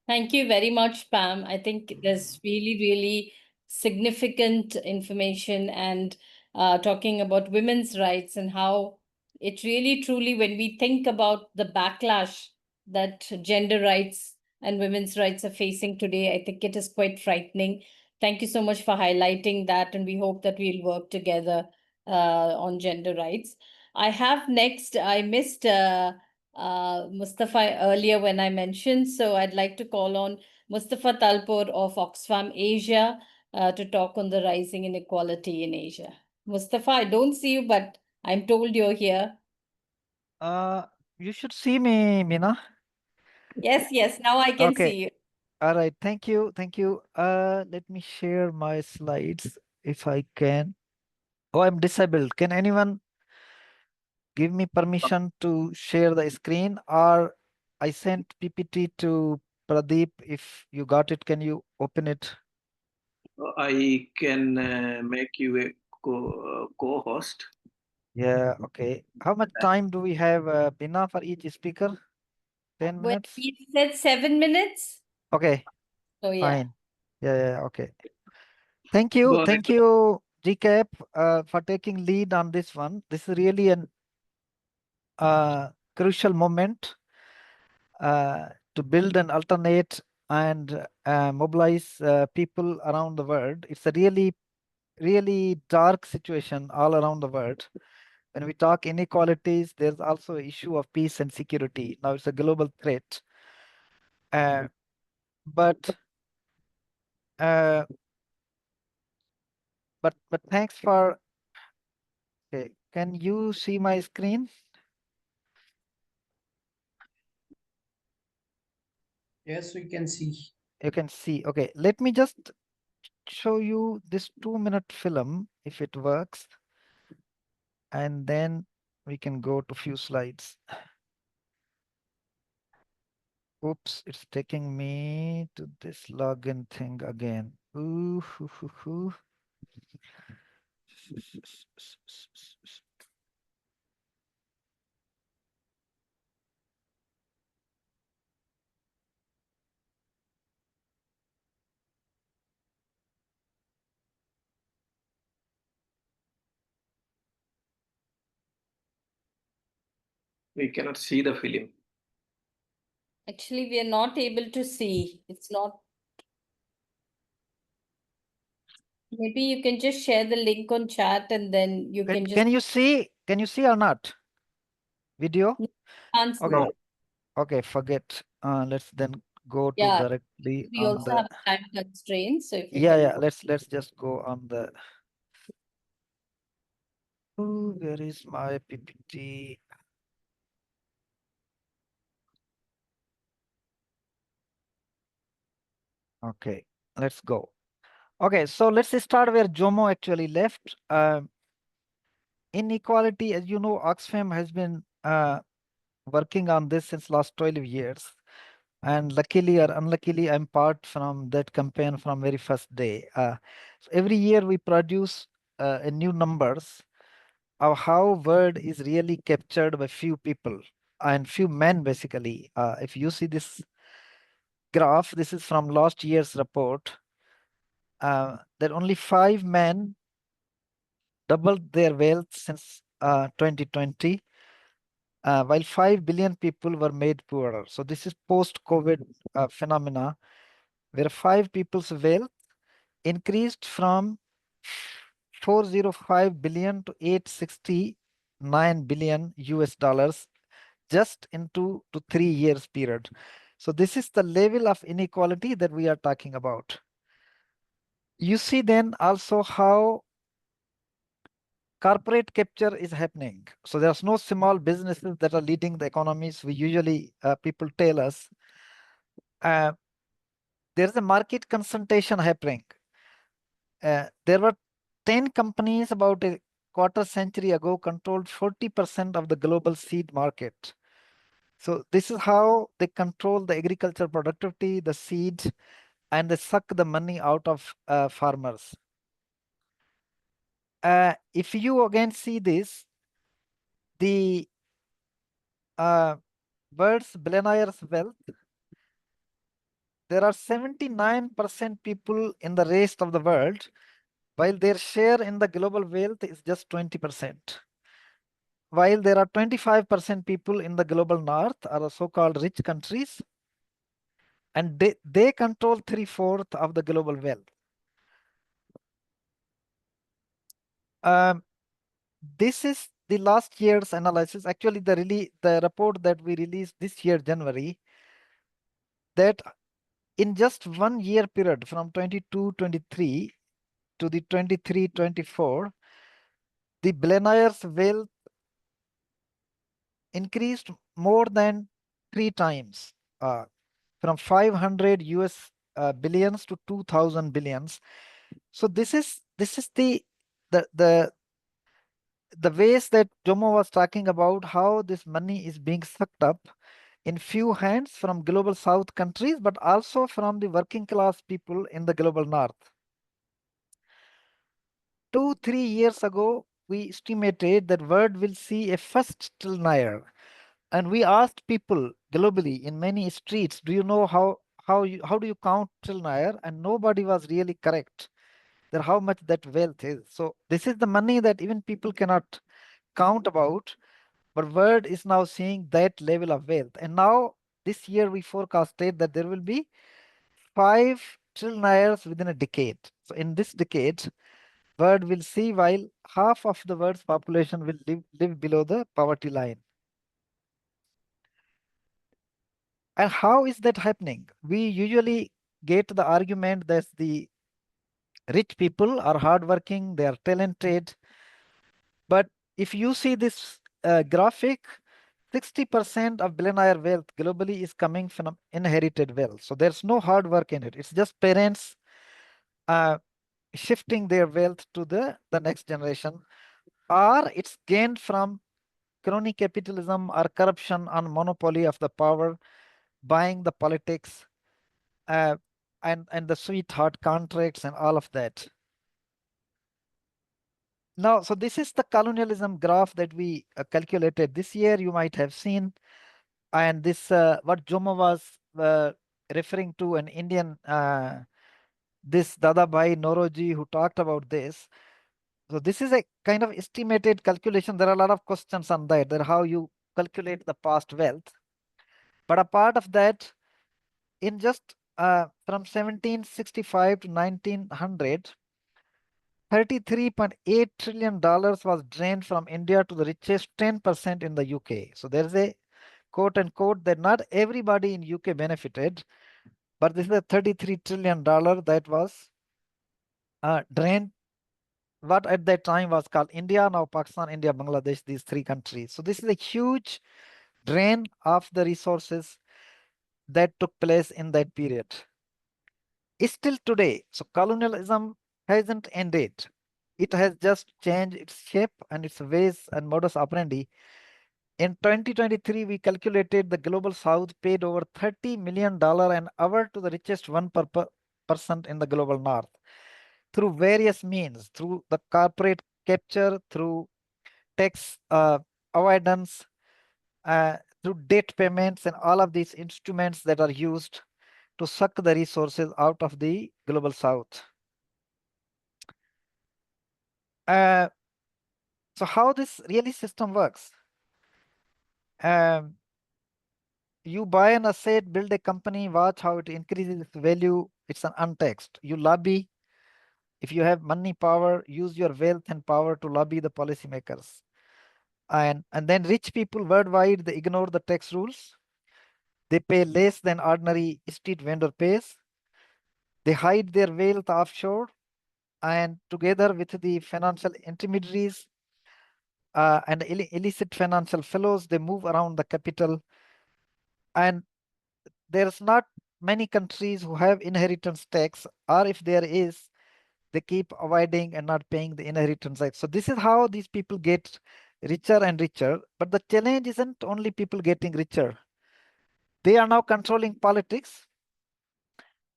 Thank you very much, Pam. I think there's really, really significant information, and talking about women's rights and how it really, truly, when we think about the backlash that gender rights and women's rights are facing today, I think it is quite frightening. Thank you so much for highlighting that, and we hope that we'll work together on gender rights. I have next, I missed Mustafa earlier when I mentioned, so I'd like to call on Mustafa Talpur of Oxfam Asia to talk on the rising inequality in Asia. Mustafa, I don't see you, but I'm told you're here. You should see me, Mina. Yes, now I can Okay. see you. All right, thank you. Let me share my slides if I can. Oh, I'm disabled. Can anyone give me permission to share the screen, or I sent PPT to Pradeep? If you got it, can you open it? I can make you a co-host. Yeah, okay. How much time do we have, Bina, for each speaker? 10 Well, minutes? he said 7 minutes. Okay, So yeah. fine. Yeah, okay. Thank you. Go ahead. Thank you, GCAP, for taking lead on this one. This is really an crucial moment to build an alternate and mobilize people around the world. It's a really dark situation all around the world. When we talk inequalities, there's also an issue of peace and security. Now it's a global threat. But thanks for. Okay, can you see my screen? Yes, we can see. You can see. Okay, let me just show you this 2-minute film if it works, and then we can go to few slides. Oops, it's taking me to this login thing again. Ooh, hoo, hoo, hoo. We cannot see the film. Actually, we are not able to see. It's not. Maybe you can just share the link on chat and then you can just. Can you see? Can you see or not? Video? answer. Okay. Okay, forget. Let's then go to Yeah, directly we on also the. have time constraints. So if you Yeah, can. let's just go on the. Oh, where is my PPT? Okay, let's go. Okay, so let's start where Jomo actually left. Inequality, as you know, Oxfam has been working on this since last 12 years. And luckily or unluckily, I'm part from that campaign from very first day. So every year we produce a new numbers of how word is really captured by few people and few men basically. If you see this graph, this is from last year's report, that only 5 men doubled their wealth since 2020, while 5 billion people were made poorer. So this is post-COVID phenomena, where 5 people's wealth increased from 405 billion to 869 billion US dollars just in 2 to 3 years period. So this is the level of inequality that we are talking about. You see then also how corporate capture is happening. So there's no small businesses that are leading the economies. We usually, people tell us, there's a market concentration happening. There were 10 companies about a quarter century ago controlled 40% of the global seed market. So this is how they control the agriculture productivity, the seed, and they suck the money out of farmers. If you again see this, the world's billionaires' wealth, there are 79% people in the rest of the world, while their share in the global wealth is just 20%. While there are 25% people in the global north, or the so-called rich countries, and they control 3/4 of the global wealth. This is the last year's analysis. Actually, the report that we released this year, January, that in just 1 year period from 22-23 to the 23-24, the billionaires' wealth increased more than 3 times, from 500 US billions to 2000 billions. So this is the ways that Jomo was talking about, how this money is being sucked up in few hands from global south countries, but also from the working class people in the global north. 2-3 years ago, we estimated that world will see a first trillionaire. And we asked people globally in many streets, do you know how do you count trillionaire? And nobody was really correct that how much that wealth is. So this is the money that even people cannot count about, but world is now seeing that level of wealth. And now this year we forecasted that there will be 5 trillionaires within a decade. So in this decade, world will see while half of the world's population will live below the poverty line. And how is that happening? We usually get the argument that the rich people are hardworking, they are talented. But if you see this graphic, 60% of billionaire wealth globally is coming from inherited wealth. So there's no hard work in it. It's just parents shifting their wealth to the next generation, or it's gained from crony capitalism or corruption and monopoly of the power, buying the politics, and the sweetheart contracts and all of that. Now, so this is the colonialism graph that we calculated this year. You might have seen, and this what Jomo was referring to, an Indian, this Dadabhai Noroji who talked about this. So this is a kind of estimated calculation. There are a lot of questions on that, how you calculate the past wealth. But a part of that, in just from 1765 to 1900, $33.8 trillion was drained from India to the richest 10% in the UK. So there's a quote unquote that not everybody in UK benefited, but this is a $33 trillion that was drained, what at that time was called India, now Pakistan, India, Bangladesh, these 3 countries. So this is a huge drain of the resources that took place in that period. Still today, so colonialism hasn't ended. It has just changed its shape and its ways and modus operandi. In 2023, we calculated the global south paid over $30 million an hour to the richest 1% in the global north through various means, through the corporate capture, through tax avoidance, through debt payments, and all of these instruments that are used to suck the resources out of the global south. So how this really system works? You buy an asset, build a company, watch how it increases its value. It's an untaxed. You lobby. If you have money, power, use your wealth and power to lobby the policymakers. And then rich people worldwide, they ignore the tax rules. They pay less than ordinary street vendor pays. They hide their wealth offshore, and together with the financial intermediaries and illicit financial fellows, they move around the capital. And there's not many countries who have inheritance tax, or if there is, they keep avoiding and not paying the inheritance tax. So this is how these people get richer and richer. But the challenge isn't only people getting richer. They are now controlling politics.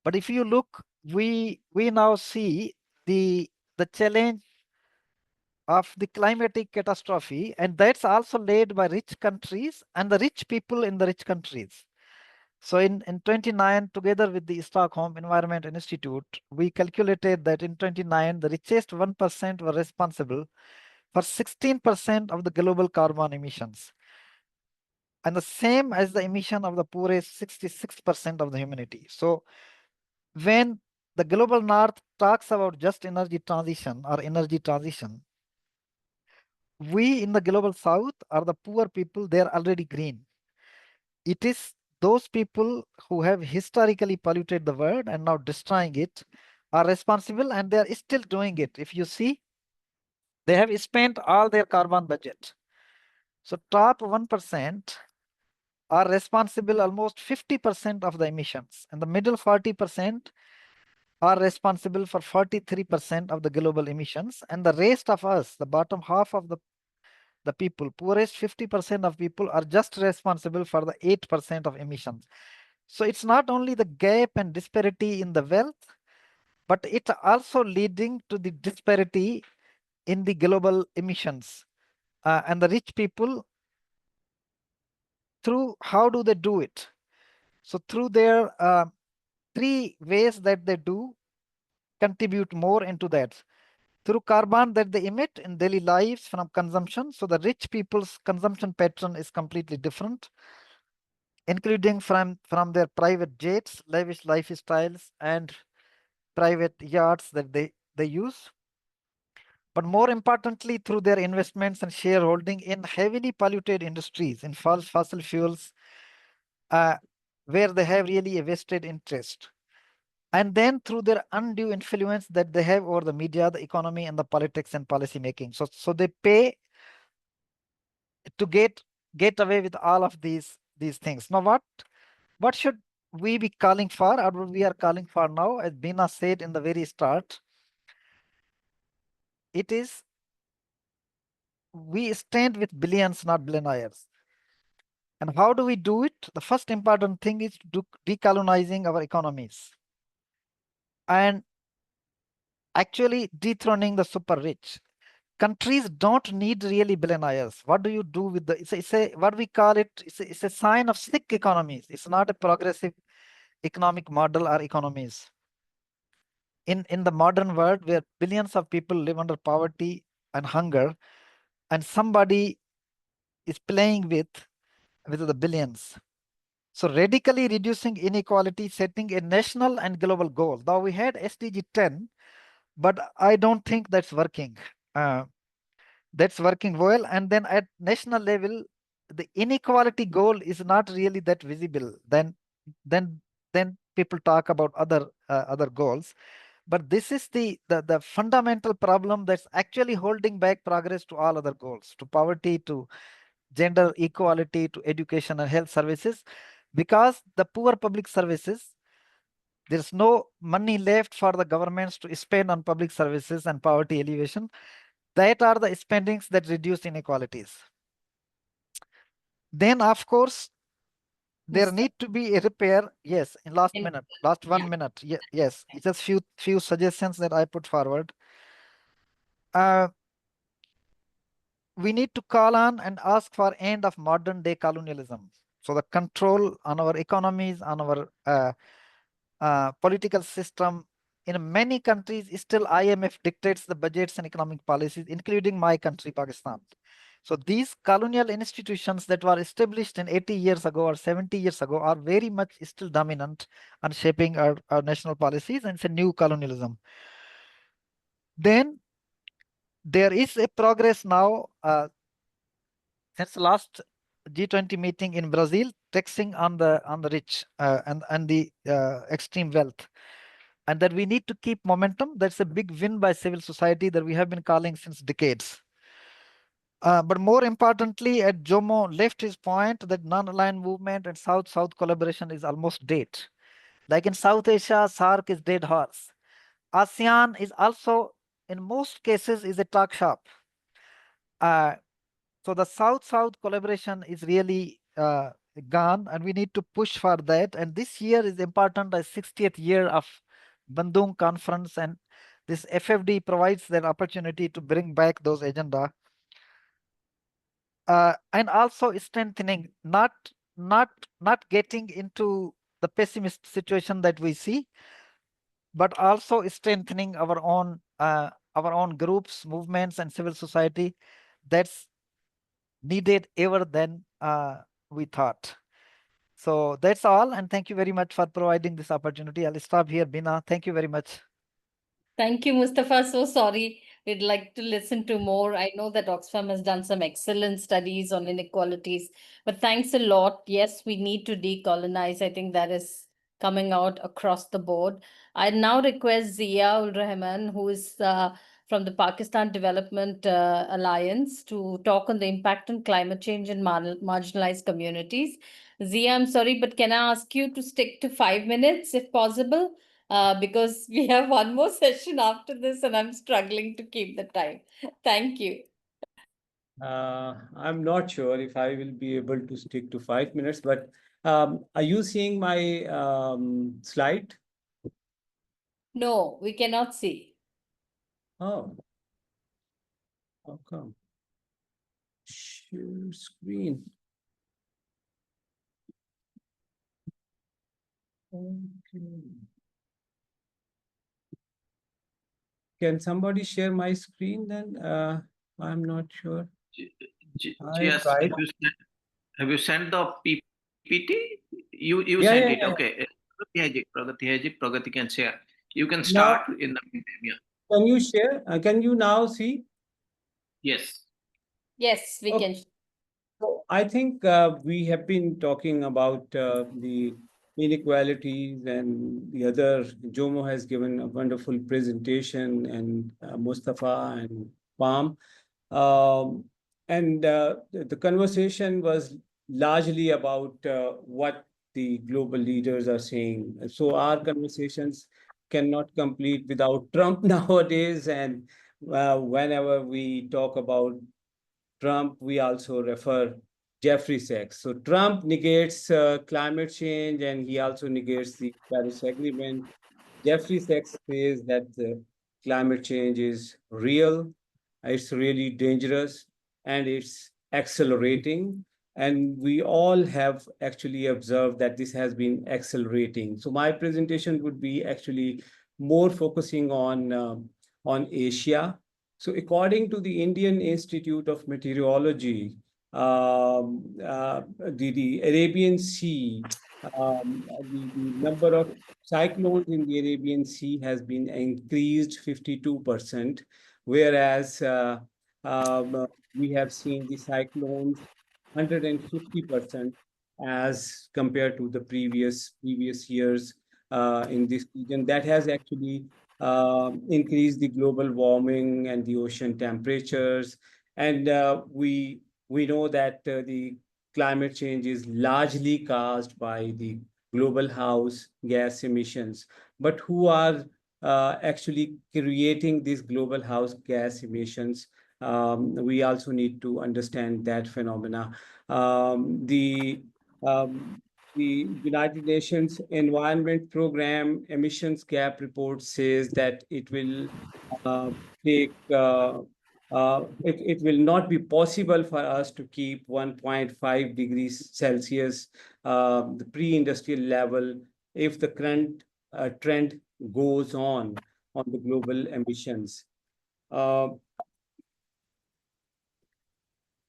But if you look, we now see the challenge of the climatic catastrophe, and that's also led by rich countries and the rich people in the rich countries. So in 29, together with the Stockholm Environment Institute, we calculated that in 29, the richest 1% were responsible for 16% of the global carbon emissions, and the same as the emission of the poorest 66% of the humanity. So when the global north talks about just energy transition or energy transition, we in the global south are the poor people. They're already green. It is those people who have historically polluted the world and now destroying it are responsible, and they are still doing it. If you see, they have spent all their carbon budget. So top 1% are responsible almost 50% of the emissions, and the middle 40% are responsible for 43% of the global emissions, and the rest of us, the bottom half of the people, poorest 50% of people, are just responsible for the 8% of emissions. So it's not only the gap and disparity in the wealth, but it's also leading to the disparity in the global emissions. And the rich people, through how do they do it? So through their three ways that they do contribute more into that. Through carbon that they emit in daily lives from consumption. So the rich people's consumption pattern is completely different, including from their private jets, lavish lifestyles, and private yachts that they use. But more importantly, through their investments and shareholding in heavily polluted industries, in fossil fuels, where they have really a vested interest. And then through their undue influence that they have over the media, the economy, and the politics and policy making. So they pay to get away with all of these things. Now, what should we be calling for, or what we are calling for now, as Bina said in the very start, it is we stand with billions, not billionaires. And how do we do it? The first important thing is decolonizing our economies and actually dethroning the super rich. Countries don't need really billionaires. What do you do with the, it's a what we call it, it's a sign of sick economies. It's not a progressive economic model or economies. In the modern world where billions of people live under poverty and hunger, and somebody is playing with the billions. So radically reducing inequality, setting a national and global goal. Now we had SDG 10, but I don't think that's working. That's working well. And then at national level, the inequality goal is not really that visible. Then people talk about other goals. But this is the fundamental problem that's actually holding back progress to all other goals, to poverty, to gender equality, to education and health services, because the poor public services, there's no money left for the governments to spend on public services and poverty alleviation. That are the spendings that reduce inequalities. Then, of course, there need to be a repair. Yes, in last 1 minute. Yes, it's just few suggestions that I put forward. We need to call on and ask for end of modern day colonialism. So the control on our economies, on our political system, in many countries, still IMF dictates the budgets and economic policies, including my country, Pakistan. So these colonial institutions that were established in 80 years ago or 70 years ago are very much still dominant on shaping our national policies, and it's a new colonialism. Then there is a progress now since the last G20 meeting in Brazil, taxing on the rich and the extreme wealth, and that we need to keep momentum. That's a big win by civil society that we have been calling since decades. But more importantly, at Jomo left his point that non-aligned movement and South-South collaboration is almost dead. Like in South Asia, SARC is dead horse. ASEAN is also, in most cases, is a talk shop. So the South-South collaboration is really gone, and we need to push for that. And this year is important as 60th year of Bandung Conference, and this FFD provides that opportunity to bring back those agenda. And also strengthening, not getting into the pessimist situation that we see, but also strengthening our own groups, movements, and civil society. That's needed ever than we thought. So that's all, and thank you very much for providing this opportunity. I'll stop here, Bina. Thank you very much. Thank you, Mustafa. So sorry. We'd like to listen to more. I know that Oxfam has done some excellent studies on inequalities, but thanks a lot. Yes, we need to decolonize. I think that is coming out across the board. I now request Zia ul Rahman, who is from the Pakistan Development Alliance, to talk on the impact on climate change in marginalized communities. Zia, I'm sorry, but can I ask you to stick to 5 minutes if possible? Because we have one more session after this and I'm struggling to keep the time. Thank you. I'm not sure if I will be able to stick to 5 minutes, but are you seeing my slide? No, we cannot see. Oh. How come? Share screen. Okay. Can somebody share my screen then? I'm not sure. I Yes, tried. have you sent the PPT? You Yeah, sent yeah, it. yeah. Okay. Pragati can share. You can Now, start in the meantime. Yeah. can you share? Can you now see? Yes. Yes, we Okay. can. So I think we have been talking about the inequalities and the other. Jomo has given a wonderful presentation, and Mustafa and Palm. Um, and the conversation was largely about what the global leaders are saying. So our conversations cannot complete without Trump nowadays. And whenever we talk about Trump, we also refer Jeffrey Sachs. So Trump negates climate change, and he also negates the Paris Agreement. Jeffrey Sachs says that climate change is real, it's really dangerous, and it's accelerating. And we all have actually observed that this has been accelerating. So my presentation would be actually more focusing on Asia. So according to the Indian Institute of Meteorology, the Arabian Sea, the number of cyclones in the Arabian Sea has been increased 52%, whereas we have seen the cyclones 150% as compared to the previous years in this region. That has actually increased the global warming and the ocean temperatures. And we know that the climate change is largely caused by the global house gas emissions. But who are actually creating these global house gas emissions? We also need to understand that phenomena. Um, the um, the United Nations Environment Program emissions gap report says that it will uh, take it will not be possible for us to keep 1.5 degrees Celsius, the pre-industrial level, if the current trend goes on the global emissions. Uh,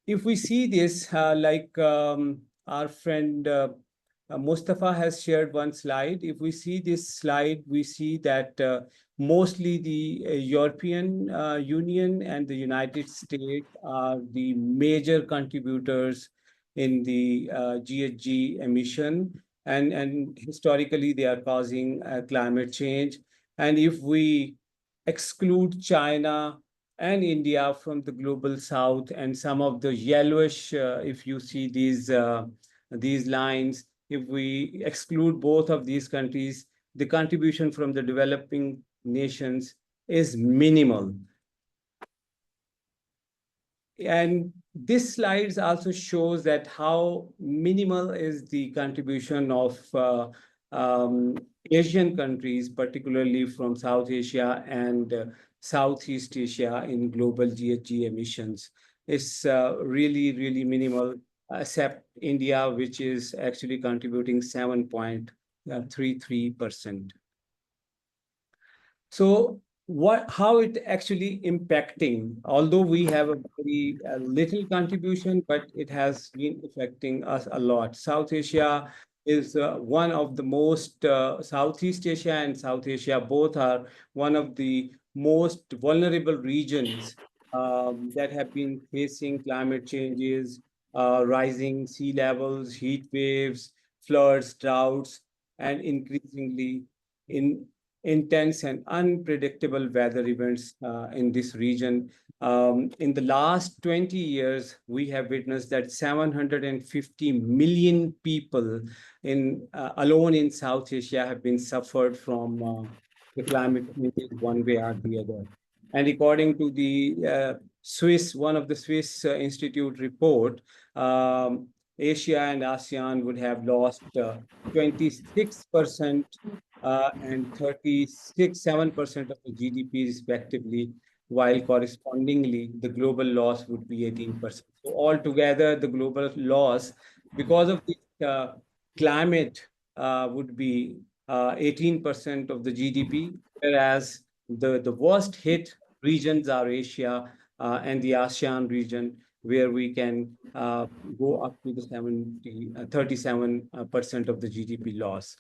if we see this, our friend Mustafa has shared one slide. If we see this slide, we see that mostly the European Union and the United States are the major contributors in the GHG emission. And historically, they are causing climate change. And if we exclude China and India from the global south, and some of the yellowish, if you see these lines, if we exclude both of these countries, the contribution from the developing nations is minimal. And this slides also shows that how minimal is the contribution of Asian countries, particularly from South Asia and Southeast Asia in global GHG emissions. It's really, really minimal, except India, which is actually contributing 7.33%. So how it actually impacting, although we have a very little contribution, but it has been affecting us a lot. South Asia is one of the most, Southeast Asia and South Asia both are one of the most vulnerable regions that have been facing climate changes, rising sea levels, heat waves, floods, droughts, and increasingly in intense and unpredictable weather events in this region. In the last 20 years, we have witnessed that 750 million people alone in South Asia have been suffered from the climate change one way or the other. And according to the one of the Swiss Institute report, Asia and ASEAN would have lost 26% and 7% of the GDP respectively while correspondingly the global loss would be 18%. So altogether, the global loss because of this climate would be 18% of the GDP, whereas the worst hit regions are Asia and the ASEAN region, where we can go up to the 37% of the GDP loss.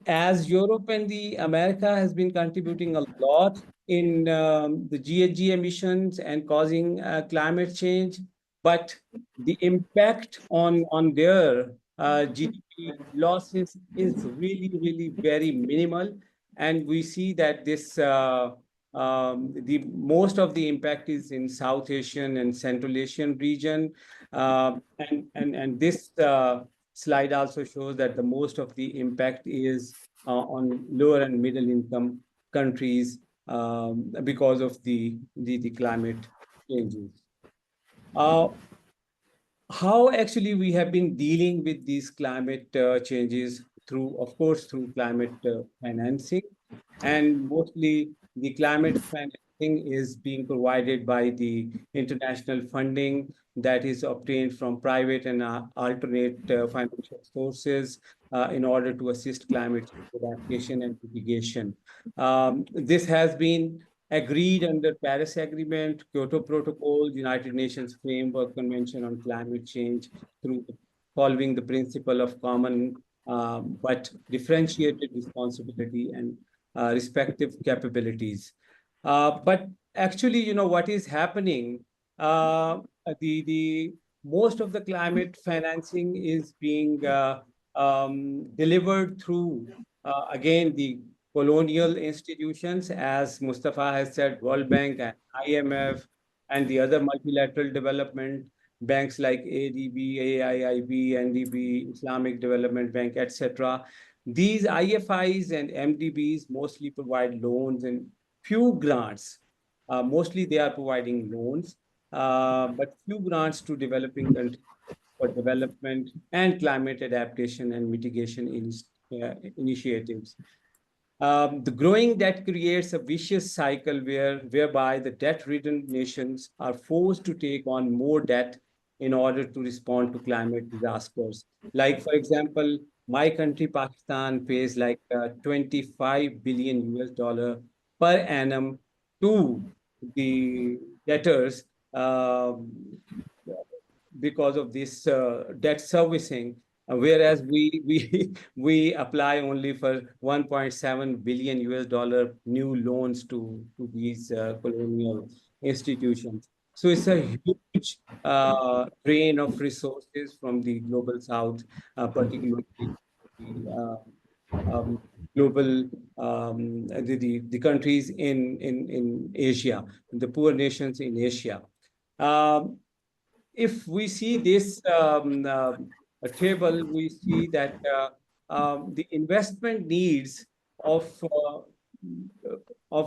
As Europe and the America has been contributing a lot in the GHG emissions and causing climate change, but the impact on their GDP losses is really, really very minimal. And we see that this the most of the impact is in South Asian and Central Asian region, and this slide also shows that the most of the impact is on lower and middle income countries because of the climate changes. How actually we have been dealing with these climate changes through, of course, through climate financing, and mostly the climate financing is being provided by the international funding that is obtained from private and alternate financial sources in order to assist climate adaptation and mitigation. This has been agreed under Paris Agreement, Kyoto Protocol, United Nations Framework Convention on Climate Change, through following the principle of common but differentiated responsibility and respective capabilities. But actually, you know, what is happening, the most of the climate financing is being delivered through, again, the colonial institutions, as Mustafa has said, World Bank and IMF, and the other multilateral development banks like ADB, AIIB, NDB, Islamic Development Bank, etc. These IFIs and MDBs mostly provide loans and few grants. Mostly they are providing loans, but few grants to developing countries for development and climate adaptation and mitigation initiatives. The growing debt creates a vicious cycle whereby the debt-ridden nations are forced to take on more debt in order to respond to climate disasters. Like, for example, my country, Pakistan, pays like 25 billion US dollar per annum to the debtors because of this debt servicing, whereas we apply only for 1.7 billion US dollar new loans to these colonial institutions. So it's a huge drain of resources from the global south, particularly the global the countries in Asia, the poor nations in Asia. If we see this table, we see that the investment needs of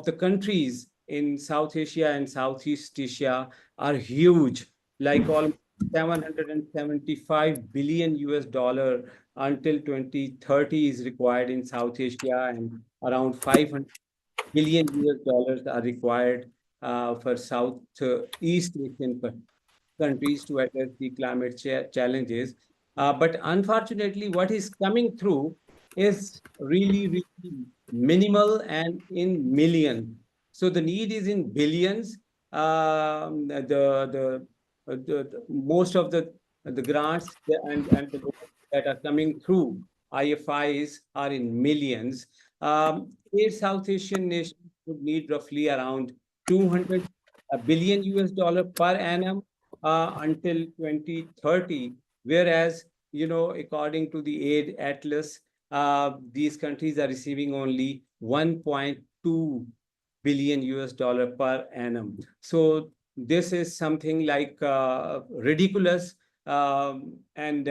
the countries in South Asia and Southeast Asia are huge, like almost 775 billion US dollar until 2030 is required in South Asia, and around 500 billion US dollars are required for Southeast Asian countries to address the climate challenges. But unfortunately, what is coming through is really, really minimal and in million. So the need is in billions. Most of the grants and the loans that are coming through IFIs are in millions. Eight South Asian nations would need roughly around 200 billion US dollar per annum until 2030, whereas, you know, according to the Aid Atlas, these countries are receiving only 1.2 billion US dollar per annum. So this is something like ridiculous, and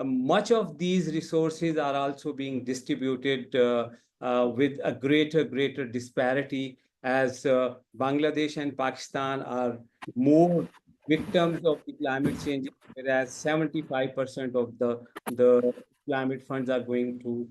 much of these resources are also being distributed with a greater disparity, as Bangladesh and Pakistan are more victims of the climate change, whereas 75% of the climate funds are going to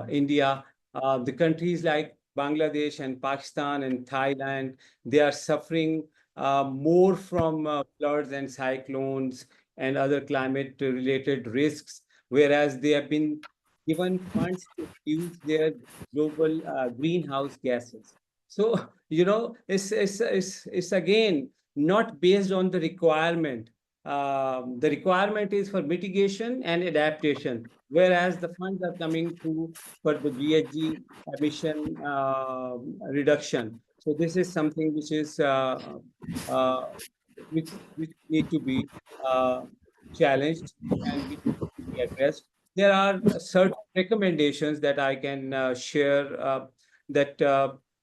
India. The countries like Bangladesh and Pakistan and Thailand, they are suffering more from floods and cyclones and other climate-related risks, whereas they have been given funds to reduce their global greenhouse gases. So, it's again not based on the requirement. The requirement is for mitigation and adaptation, whereas the funds are coming for the GHG emission reduction. So this is something which is uh, which need to be challenged and which need to be addressed. There are certain recommendations that I can share that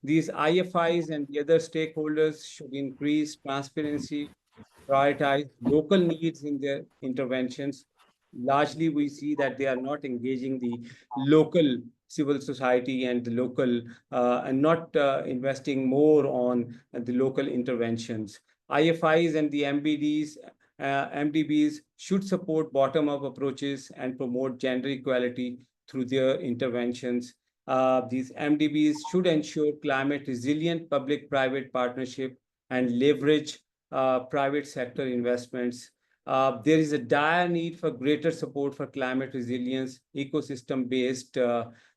these IFIs and the other stakeholders should increase transparency, prioritize local needs in their interventions. Largely, we see that they are not engaging the local civil society and the local and not investing more on the local interventions. IFIs and the MDBs should support bottom-up approaches and promote gender equality through their interventions. These MDBs should ensure climate resilient public-private partnership and leverage private sector investments. There is a dire need for greater support for climate resilience, ecosystem-based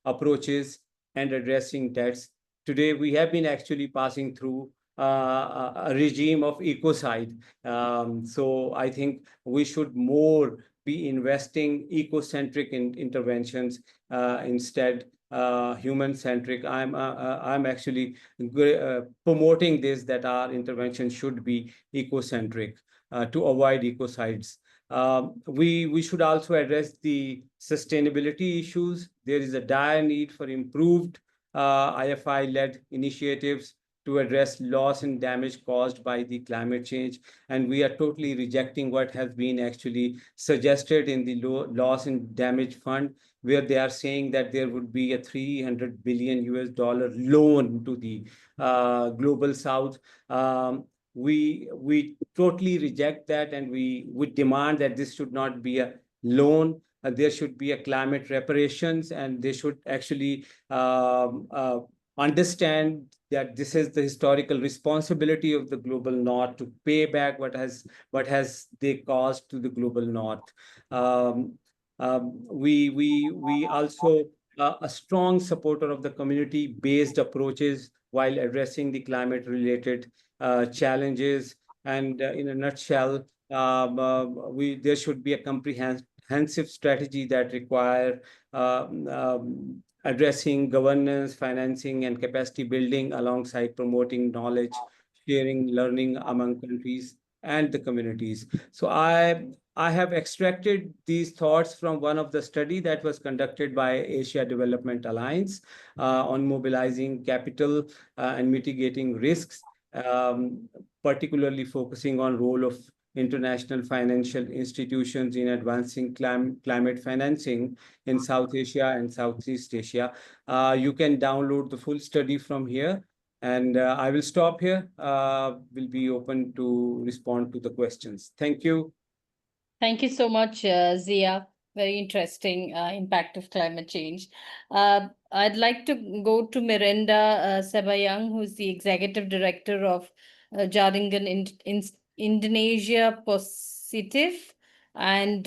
approaches, and addressing debts. Today, we have been actually passing through a regime of ecocide. So I think we should more be investing eco-centric interventions instead human-centric. I'm actually promoting this, that our intervention should be eco-centric to avoid ecocides. We should also address the sustainability issues. There is a dire need for improved IFI-led initiatives to address loss and damage caused by the climate change. And we are totally rejecting what has been actually suggested in the loss and damage fund, where they are saying that there would be a $300 billion loan to the global South. We totally reject that, and we would demand that this should not be a loan. There should be a climate reparations, and they should actually understand that this is the historical responsibility of the global North to pay back what has they caused to the global North. We also a strong supporter of the community-based approaches while addressing the climate-related challenges. And in a nutshell, there should be a comprehensive strategy that require addressing governance, financing, and capacity building alongside promoting knowledge sharing, learning among countries and the communities. So I have extracted these thoughts from one of the study that was conducted by Asia Development Alliance on mobilizing capital and mitigating risks, particularly focusing on role of international financial institutions in advancing climate financing in South Asia and Southeast Asia. You can download the full study from here. And I will stop here. Will be open to respond to the questions. Thank you. Thank you so much, Zia. Very interesting impact of climate change. I'd like to go to Miranda Sebayang, who's the Executive Director of Jaringan in Indonesia Positive, and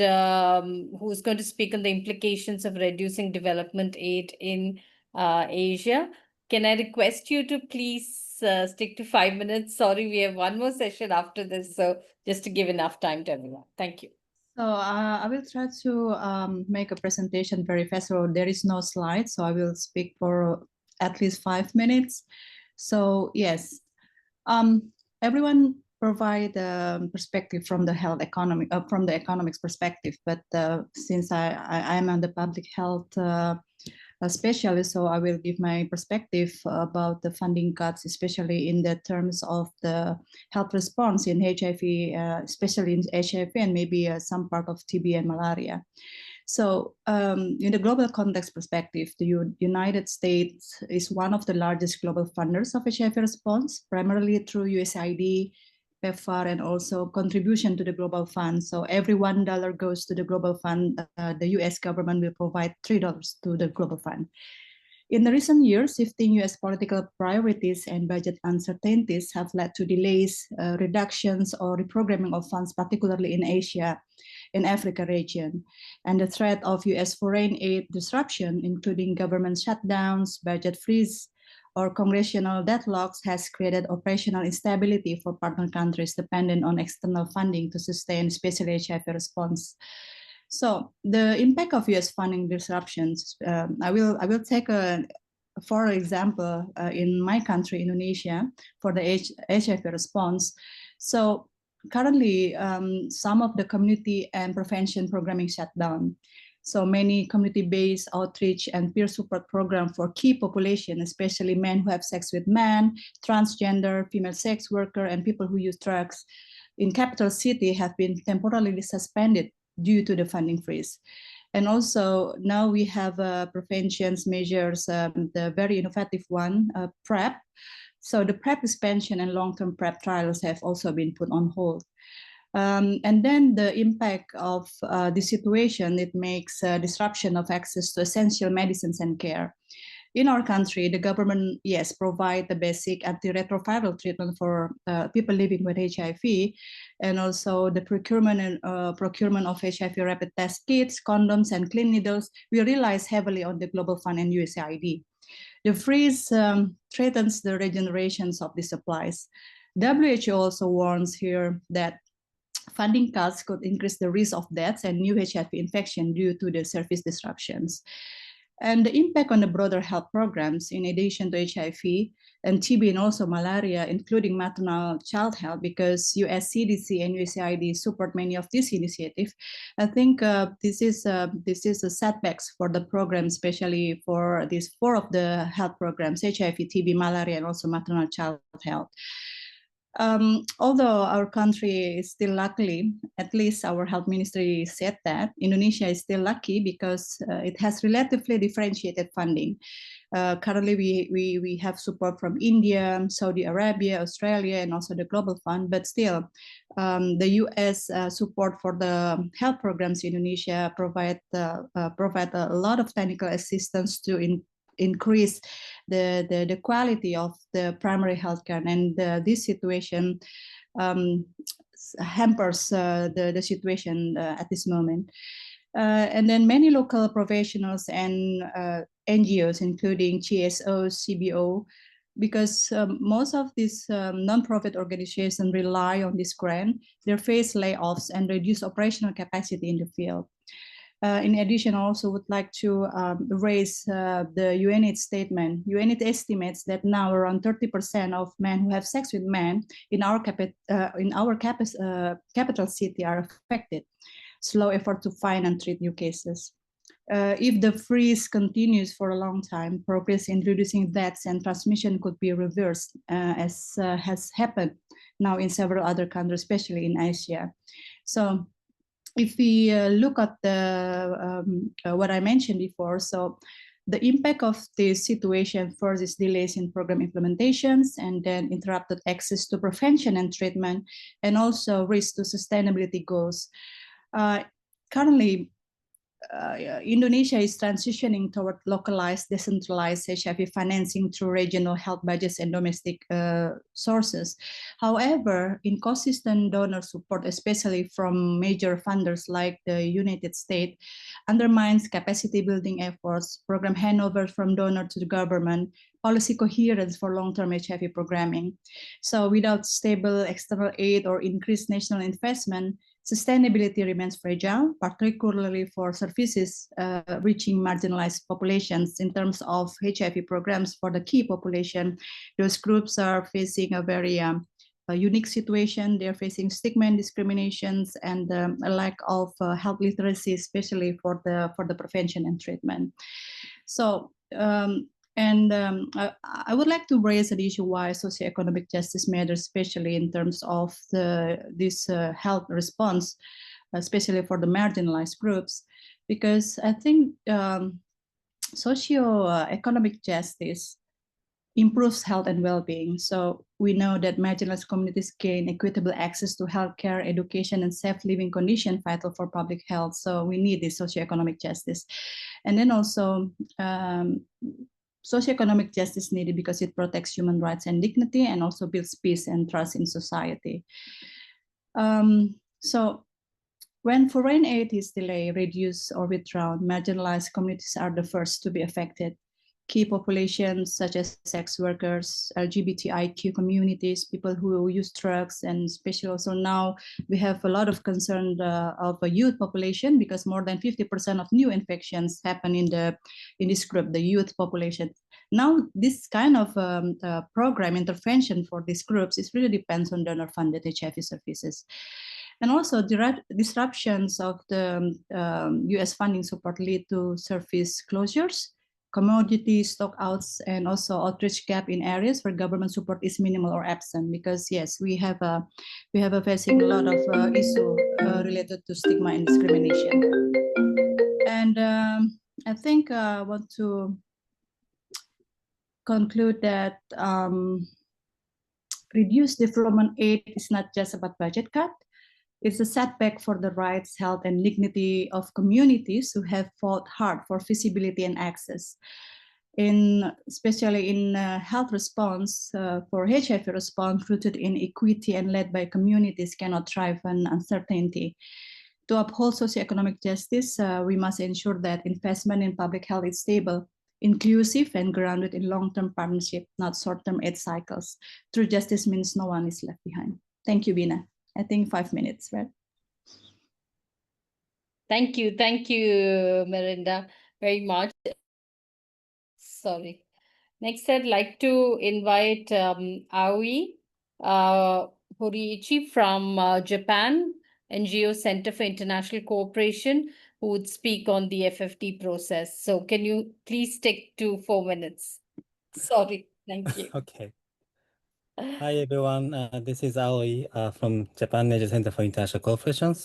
who's going to speak on the implications of reducing development aid in Asia. Can I request you to please stick to 5 minutes? Sorry, we have one more session after this, so just to give enough time to everyone. Thank you. So I will try to make a presentation very fast. So there is no slide, so I will speak for at least 5 minutes. So yes, everyone provide a perspective from the health economy, from the economics perspective. But since I'm on the public health specialist, so I will give my perspective about the funding cuts, especially in the terms of the health response in HIV, especially in HIV and maybe some part of TB and malaria. So in the global context perspective, the United States is one of the largest global funders of HIV response, primarily through USAID, PEPFAR, and also contribution to the global fund. So every $1 goes to the global fund, the US government will provide $3 to the global fund. In the recent years, shifting U.S. political priorities and budget uncertainties have led to delays, reductions, or reprogramming of funds, particularly in Asia and Africa region. And the threat of U.S. foreign aid disruption, including government shutdowns, budget freeze, or congressional deadlocks, has created operational instability for partner countries dependent on external funding to sustain especially HIV response. So the impact of U.S. funding disruptions, I will take for example, in my country, Indonesia, for the HIV response. So currently, some of the community and prevention programming shut down. So many community-based outreach and peer support programs for key population, especially men who have sex with men, transgender, female sex worker, and people who use drugs in capital city have been temporarily suspended due to the funding freeze. And also now we have prevention measures, the very innovative one, PrEP. So the PrEP expansion and long-term PrEP trials have also been put on hold. And then the impact of the situation, it makes disruption of access to essential medicines and care. In our country, the government, yes, provide the basic antiretroviral treatment for people living with HIV, and also the procurement of HIV rapid test kits, condoms, and clean needles. We rely heavily on the Global Fund and USAID. The freeze threatens the regenerations of the supplies. WHO also warns here that funding cuts could increase the risk of deaths and new HIV infection due to the service disruptions. And the impact on the broader health programs, in addition to HIV and TB and also malaria, including maternal child health, because US CDC and USAID support many of these initiatives. I think this is a setbacks for the program, especially for these 4 of the health programs: HIV, TB, malaria, and also maternal child health. Although our country is still luckily, at least our health ministry said that, Indonesia is still lucky because it has relatively differentiated funding. Currently, we have support from India, Saudi Arabia, Australia, and also the Global Fund, but still the US support for the health programs in Indonesia provide a lot of technical assistance to increase the quality of the primary healthcare, and this situation hampers the situation at this moment. And then many local professionals and NGOs, including GSOs, CBO, because most of these non-profit organizations rely on this grant, they face layoffs and reduce operational capacity in the field. In addition, I also would like to raise the UNAID statement. UNAID estimates that now around 30% of men who have sex with men in our capital city are affected. Slow effort to find and treat new cases. If the freeze continues for a long time, progress in reducing deaths and transmission could be reversed, as has happened now in several other countries, especially in Asia. So if we look at the what I mentioned before, so the impact of this situation first is delays in program implementations, and then interrupted access to prevention and treatment, and also risk to sustainability goals. Currently, Indonesia is transitioning toward localized, decentralized HIV financing through regional health budgets and domestic sources. However, inconsistent donor support, especially from major funders like the United States, undermines capacity building efforts, program handover from donor to the government, policy coherence for long-term HIV programming. So without stable external aid or increased national investment, sustainability remains fragile, particularly for services reaching marginalized populations. In terms of HIV programs for the key population, those groups are facing a very unique situation. They're facing stigma and discriminations, and a lack of health literacy, especially for the prevention and treatment. So, I would like to raise an issue why socioeconomic justice matters, especially in terms of this health response, especially for the marginalized groups, because I think socioeconomic justice improves health and well-being. So we know that marginalized communities gain equitable access to healthcare, education, and safe living conditions vital for public health. So we need this socioeconomic justice. And then also, socioeconomic justice needed because it protects human rights and dignity and also builds peace and trust in society. So when foreign aid is delayed, reduced, or withdrawn, marginalized communities are the first to be affected. Key populations such as sex workers, LGBTIQ communities, people who use drugs, and especially also now we have a lot of concern of a youth population because more than 50% of new infections happen in this group, the youth population. Now, this kind of program intervention for these groups, it really depends on donor-funded HIV services. And also disruptions of the US funding support lead to service closures, commodity stockouts, and also outreach gap in areas where government support is minimal or absent. Because yes, we have facing a lot of issue related to stigma and discrimination. And I think I want to conclude that reduced development aid is not just about budget cut. It's a setback for the rights, health, and dignity of communities who have fought hard for visibility and access. Especially in health response, for HIV response rooted in equity and led by communities cannot thrive on uncertainty. To uphold socioeconomic justice, we must ensure that investment in public health is stable, inclusive, and grounded in long-term partnership, not short-term aid cycles. True justice means no one is left behind. Thank you, Bina. I think 5 minutes, right? Thank you, Merinda, very much. Sorry. Next, I'd like to invite Aoi Horiichi from Japan, NGO Center for International Cooperation, who would speak on the FFT process. So can you please stick to 4 minutes? Sorry, thank you. Okay. Hi, everyone. This is Aoi from Japan NGO Center for International Cooperation.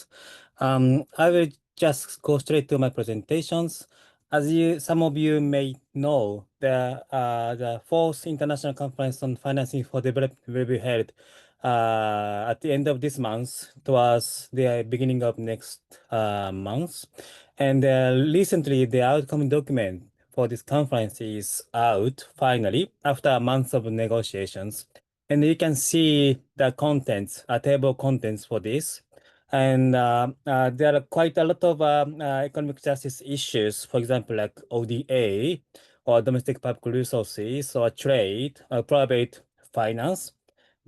I will just go straight to my presentations. As some of you may know, the fourth international conference on financing for development will be held at the end of this month towards the beginning of next month. And recently, the outcome document for this conference is out finally after a month of negotiations. And you can see the contents, table contents for this. And there are quite a lot of economic justice issues, for example, like ODA, or domestic public resources, or trade, private finance,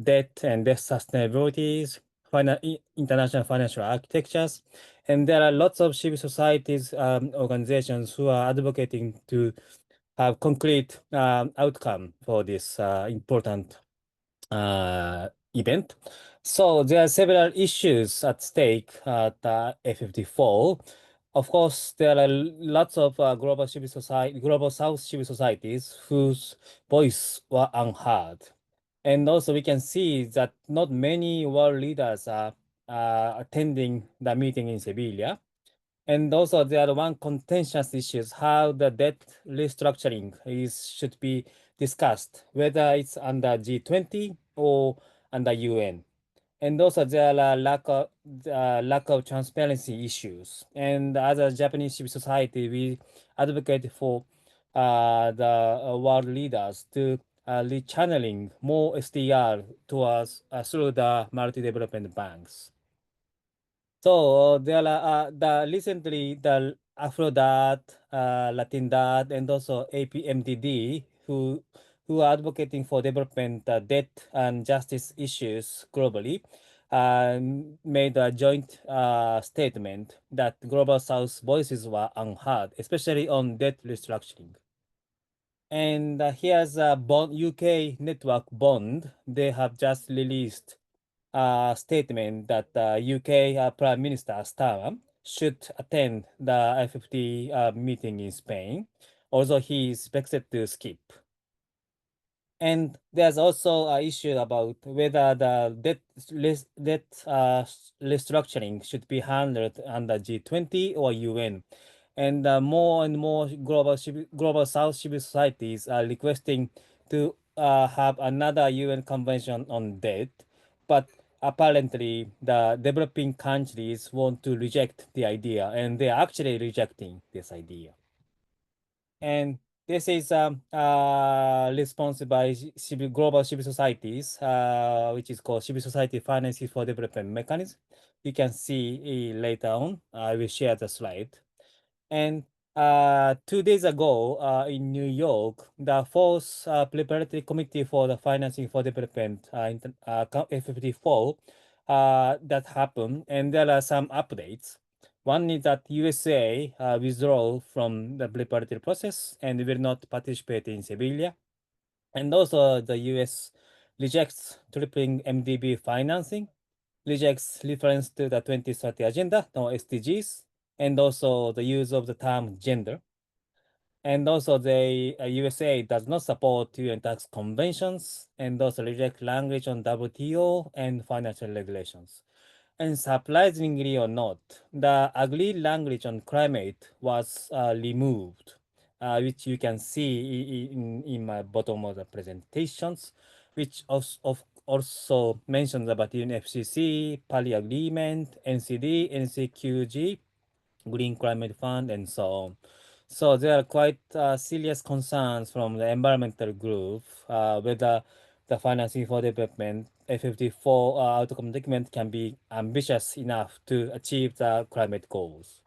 debt and debt sustainability, international financial architectures. And there are lots of civil societies organizations who are advocating to have concrete outcome for this important event. So there are several issues at stake at A54. Of course, there are lots of global South civil societies whose voice were unheard. And also we can see that not many world leaders are attending the meeting in Sevilla. And also there are one contentious issues, how the debt restructuring should be discussed, whether it's under G20 or under UN. And also there are lack of transparency issues. And as a Japanese civil society, we advocate for the world leaders to rechanneling more SDR towards through the multi-development banks. So there are recently the Afrodat, Latindat, and also APMDD who are advocating for development, debt, and justice issues globally, made a joint statement that Global South voices were unheard, especially on debt restructuring. And here's a UK network bond. They have just released statement that UK Prime Minister Starmer should attend the FFT meeting in Spain, although he is expected to skip. And there's also an issue about whether the debt restructuring should be handled under G20 or UN. And more and more global South civil societies are requesting to have another UN convention on debt, but apparently the developing countries want to reject the idea, and they're actually rejecting this idea. And this is responsible by global civil societies, which is called Civil Society Financing for Development Mechanism. You can see later on. I will share the slide. And 2 days ago in New York, the fourth preparatory committee for the financing for development, F54, that happened, and there are some updates. One is that USA withdraw from the preparatory process and will not participate in Sevilla. And also the US rejects tripling MDB financing, rejects reference to the 2030 agenda, no SDGs, and also the use of the term gender. And also the USA does not support UN tax conventions and also reject language on WTO and financial regulations. And surprisingly or not, the agreed language on climate was removed, which you can see in my bottom of the presentations, which also mentions about UNFCCC, Paris Agreement, NCD, NCQG, Green Climate Fund, and so on. So there are quite serious concerns from the environmental group whether the financing for development F54 outcome document can be ambitious enough to achieve the climate goals.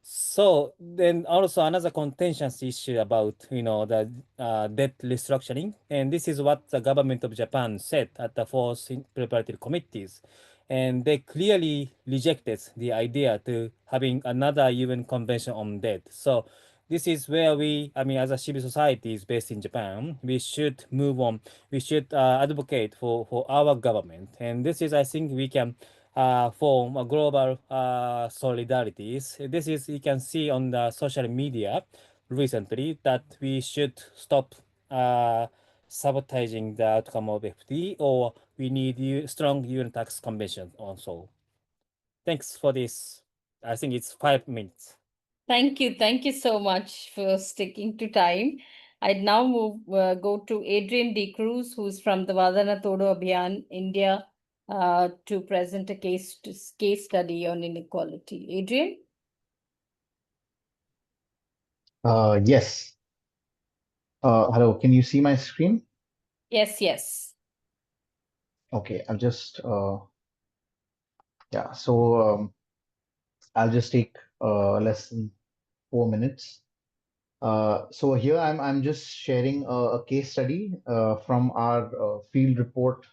So then also another contentious issue about, the debt restructuring. And this is what the government of Japan said at the fourth preparatory committees. And they clearly rejected the idea to having another UN convention on debt. So this is where we, as a civil society is based in Japan, we should move on. We should advocate for our government. And this is, I think, we can form a global solidarities. This is, you can see on the social media recently that we should stop sabotaging the outcome of FD, or we need strong UN tax convention also. Thanks for this. I think it's 5 minutes. Thank you. Thank you so much for sticking to time. I'd now go to Adrian D. Cruz, who's from the Vadana Todo Abhiyan, India, to present a case study on inequality. Adrian? Yes. Hello, can you see my screen? Yes, yes. Okay, I'll just, yeah, so I'll just take less than 4 minutes. So here I'm just sharing a case study from our field report,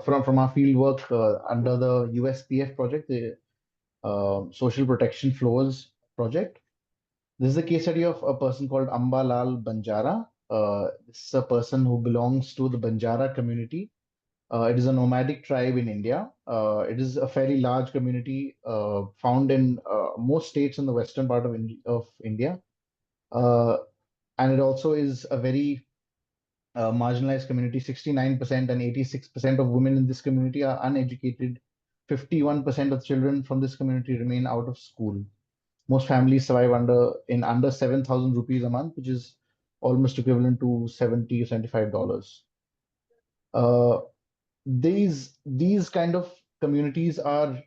from our field work under the USPF project, the Social Protection Flows project. This is a case study of a person called Ambalal Banjara. This is a person who belongs to the Banjara community. It is a nomadic tribe in India. It is a fairly large community found in most states in the western part of India. And it also is a very marginalized community. 69% and 86% of women in this community are uneducated. 51% of children from this community remain out of school. Most families survive under 7,000 rupees a month, which is almost equivalent to $70 or $75. These kind of communities are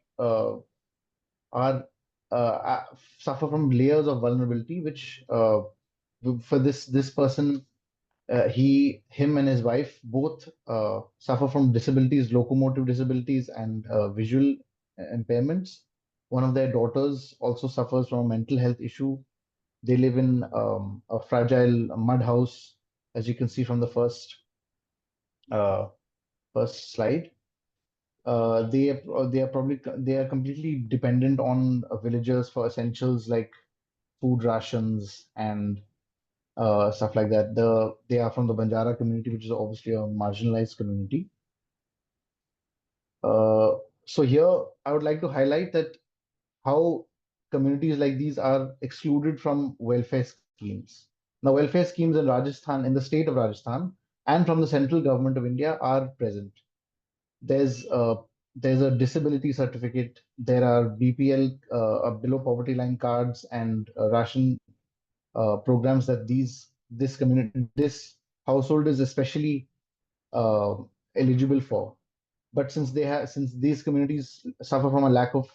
suffer from layers of vulnerability, which for this person, him and his wife both suffer from disabilities, locomotive disabilities, and visual impairments. One of their daughters also suffers from a mental health issue. They live in a fragile mud house, as you can see from the first slide. They are completely dependent on villagers for essentials like food rations and stuff like that. They are from the Banjara community, which is obviously a marginalized community. So here I would like to highlight that how communities like these are excluded from welfare schemes. Now, welfare schemes in Rajasthan, in the state of Rajasthan, and from the central government of India are present. There's a disability certificate. There are BPL, below poverty line cards, and ration programs that this household is especially eligible for. But since these communities suffer from a lack of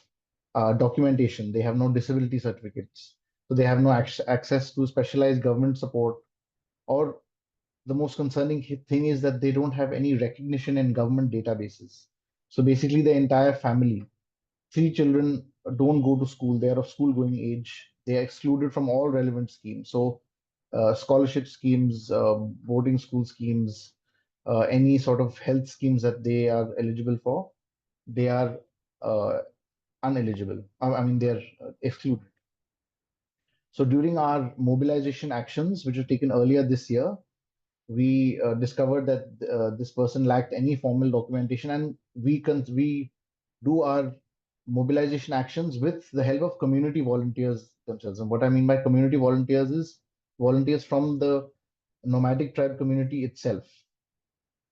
documentation, they have no disability certificates, so they have no access to specialized government support or the most concerning thing is that they don't have any recognition in government databases. So basically, the entire family, 3 children, don't go to school. They are of school going age. They are excluded from all relevant schemes. So scholarship schemes, boarding school schemes, any sort of health schemes that they are eligible for, they are uneligible. I mean, they're excluded. So during our mobilization actions, which were taken earlier this year, we discovered that this person lacked any formal documentation, and we do our mobilization actions with the help of community volunteers themselves. And what I mean by community volunteers is volunteers from the nomadic tribe community itself.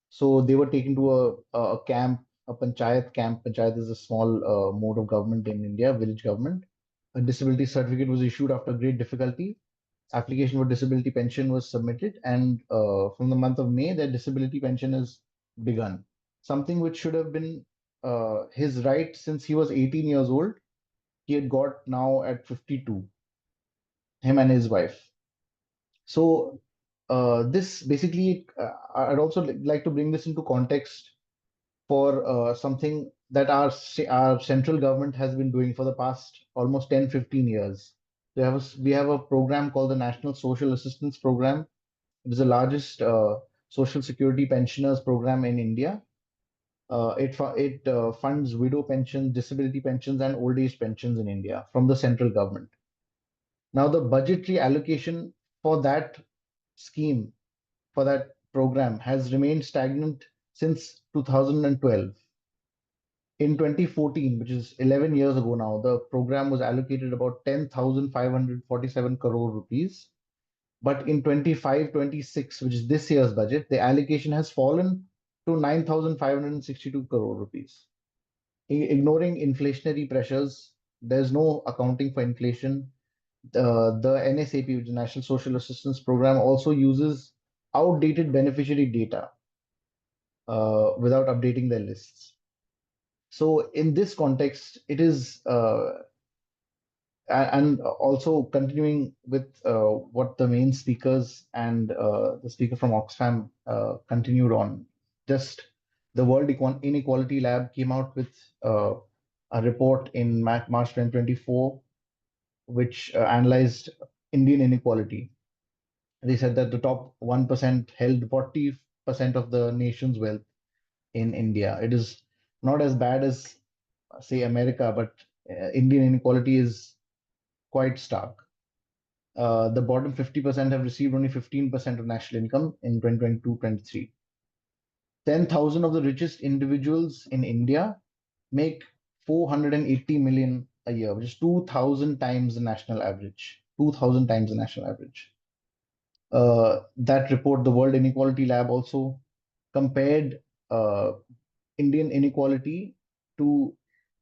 So they were taken to a camp, a panchayat camp. Panchayat is a small mode of government in India, village government. A disability certificate was issued after great difficulty. Application for disability pension was submitted, and from the month of May, their disability pension has begun. Something which should have been his right since he was 18 years old, he had got now at 52, him and his wife. So this basically, I'd also like to bring this into context for something that our central government has been doing for the past almost 10-15 years. We have a program called the National Social Assistance Program. It is the largest social security pensioners program in India. It funds widow pensions, disability pensions, and old age pensions in India from the central government. Now, the budgetary allocation for that scheme, for that program, has remained stagnant since 2012. In 2014, which is 11 years ago now, the program was allocated about 10,547 crore rupees. But in 25-26, which is this year's budget, the allocation has fallen to 9,562 crore rupees. Ignoring inflationary pressures, there's no accounting for inflation. The NSAP, which is National Social Assistance Program, also uses outdated beneficiary data without updating their lists. So in this context, it is, and also continuing with what the main speakers and the speaker from Oxfam continued on, just the World Inequality Lab came out with a report in March 2024, which analyzed Indian inequality. They said that the top 1% held 40% of the nation's wealth in India. It is not as bad as, say, America, but Indian inequality is quite stark. The bottom 50% have received only 15% of national income in 2022-23. 10,000 of the richest individuals in India make 480 million a year, which is 2,000 times the national average. 2,000 times the national average. That report, the World Inequality Lab, also compared Indian inequality to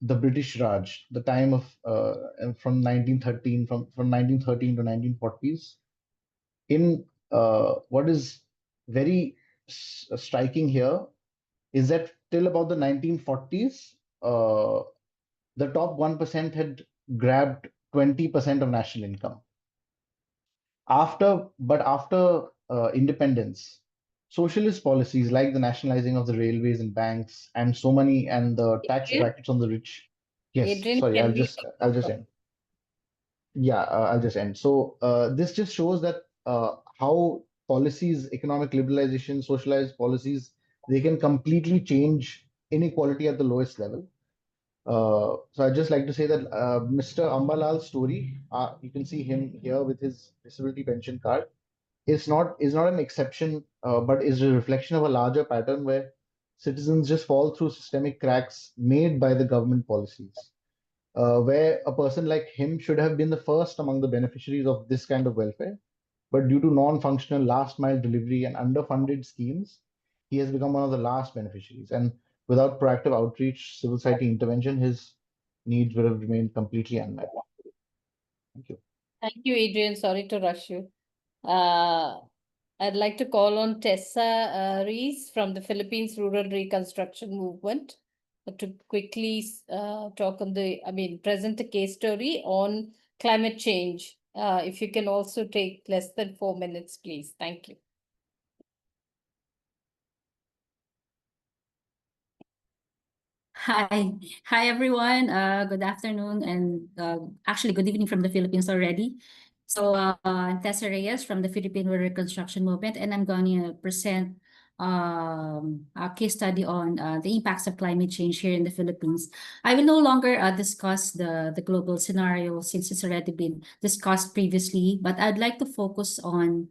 the British Raj, the time of from 1913 to 1940s. In what is very striking here is that till about the 1940s, the top 1% had grabbed 20% of national income. After independence, socialist policies like the nationalizing of the railways and banks and so many, and the tax brackets on the rich. Yes, Adrian, sorry, can I'll we- just end. Yeah, I'll just end. So this just shows that how policies, economic liberalization, socialized policies, they can completely change inequality at the lowest level. So I'd just like to say that Mr. Ambalal's story, you can see him here with his disability pension card, is not an exception, but is a reflection of a larger pattern where citizens just fall through systemic cracks made by the government policies. Where a person like him should have been the first among the beneficiaries of this kind of welfare, but due to non-functional last mile delivery and underfunded schemes, he has become one of the last beneficiaries. And without proactive outreach, civil society intervention, his needs would have remained completely unmet. Thank you. Thank you, Adrian. Sorry to rush you. I'd like to call on Tessa Rees from the Philippines Rural Reconstruction Movement to quickly present a case story on climate change. If you can also take less than 4 minutes, please. Thank you. Hi everyone. Good afternoon and actually good evening from the Philippines already. So I'm Tessa Reyes from the Philippine Reconstruction Movement, and I'm going to present a case study on the impacts of climate change here in the Philippines. I will no longer discuss the global scenario since it's already been discussed previously, but I'd like to focus on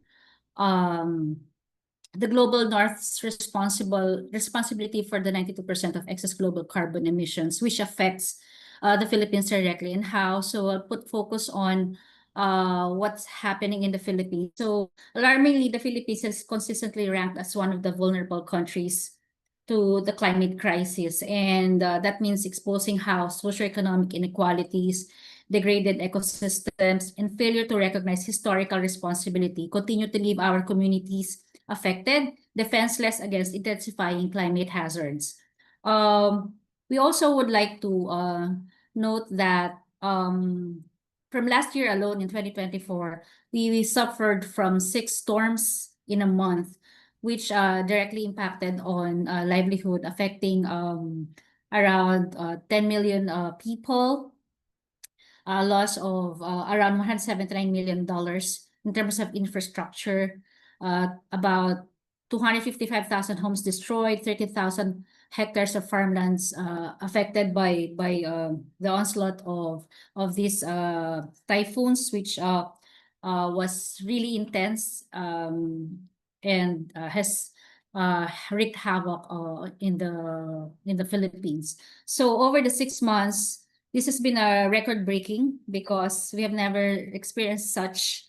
the global north's responsibility for the 92% of excess global carbon emissions, which affects the Philippines directly, and how. So I'll put focus on what's happening in the Philippines. So alarmingly, the Philippines is consistently ranked as one of the vulnerable countries to the climate crisis. And that means exposing how socioeconomic inequalities, degraded ecosystems, and failure to recognize historical responsibility continue to leave our communities affected, defenseless against intensifying climate hazards. We also would like to note that from last year alone in 2024, we suffered from 6 storms in a month, which directly impacted on livelihood, affecting around 10 million people, loss of around $179 million in terms of infrastructure, about 255,000 homes destroyed, 30,000 hectares of farmlands affected by the onslaught of these typhoons, which was really intense and has wreaked havoc in the Philippines. So over the 6 months, this has been a record-breaking because we have never experienced such,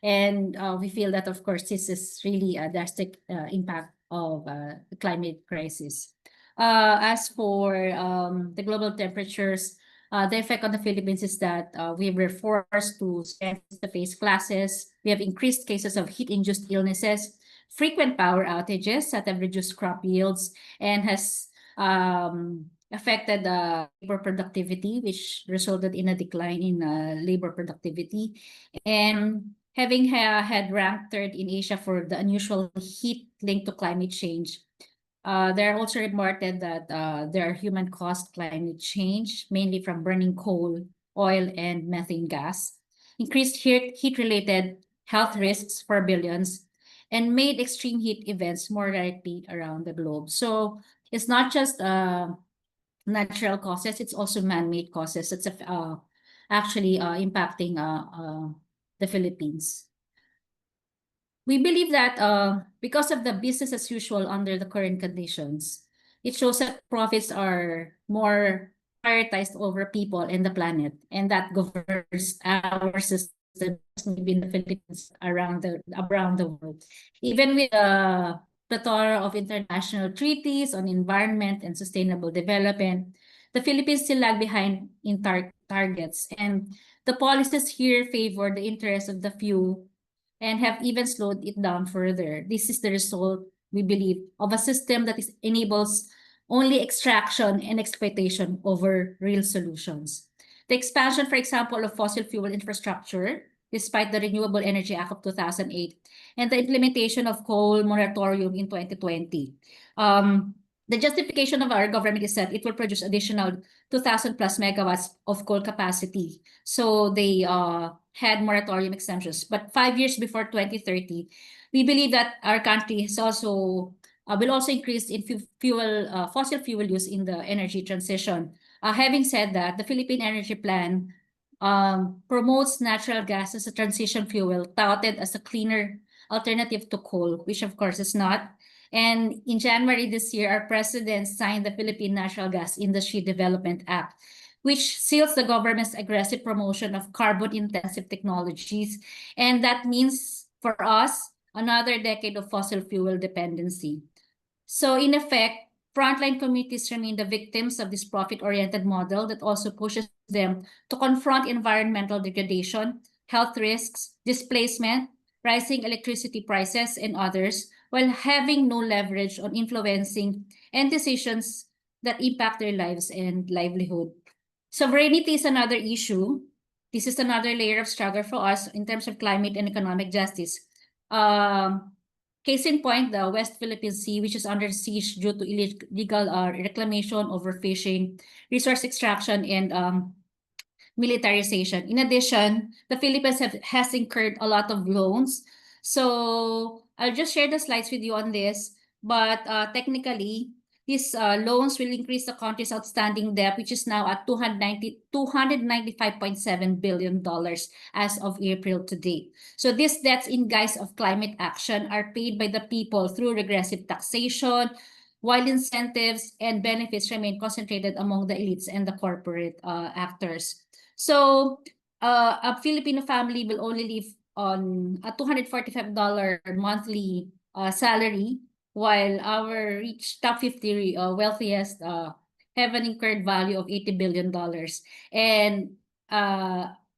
and we feel that, of course, this is really a drastic impact of the climate crisis. As for the global temperatures, the effect on the Philippines is that we were forced to spend face-to-face classes. We have increased cases of heat-induced illnesses, frequent power outages that have reduced crop yields, and has affected labor productivity, which resulted in a decline in labor productivity. And having had ranked 3rd in Asia for the unusual heat linked to climate change, there are also reported that there are human-caused climate change, mainly from burning coal, oil, and methane gas, increased heat-related health risks for billions, and made extreme heat events more likely around the globe. So it's not just natural causes, it's also man-made causes that's actually impacting the Philippines. We believe that because of the business as usual under the current conditions, it shows that profits are more prioritized over people and the planet, and that governs our system, maybe in the Philippines, around the world. Even with the plethora of international treaties on environment and sustainable development, the Philippines still lag behind in targets, and the policies here favor the interests of the few and have even slowed it down further. This is the result, we believe, of a system that enables only extraction and exploitation over real solutions. The expansion, for example, of fossil fuel infrastructure, despite the Renewable Energy Act of 2008, and the implementation of coal moratorium in 2020. The justification of our government is that it will produce additional 2,000 plus megawatts of coal capacity. So they had moratorium exemptions. But 5 years before 2030, we believe that our country has also will also increase in fossil fuel use in the energy transition. Having said that, the Philippine Energy Plan promotes natural gas as a transition fuel, touted as a cleaner alternative to coal, which of course is not. And in January this year, our president signed the Philippine Natural Gas Industry Development Act, which seals the government's aggressive promotion of carbon-intensive technologies. And that means, for us, another decade of fossil fuel dependency. So in effect, frontline communities remain the victims of this profit-oriented model that also pushes them to confront environmental degradation, health risks, displacement, rising electricity prices, and others, while having no leverage on influencing and decisions that impact their lives and livelihood. Sovereignty is another issue. This is another layer of struggle for us in terms of climate and economic justice. Case in point, the West Philippine Sea, which is under siege due to illegal reclamation, overfishing, resource extraction, and militarization. In addition, the Philippines has incurred a lot of loans. So I'll just share the slides with you on this. But technically, these loans will increase the country's outstanding debt, which is now at $295.7 billion as of April to date. So these debts in guise of climate action are paid by the people through regressive taxation, while incentives and benefits remain concentrated among the elites and the corporate actors. So a Filipino family will only live on a $245 monthly salary, while our rich top 50 wealthiest have an incurred value of $80 billion. And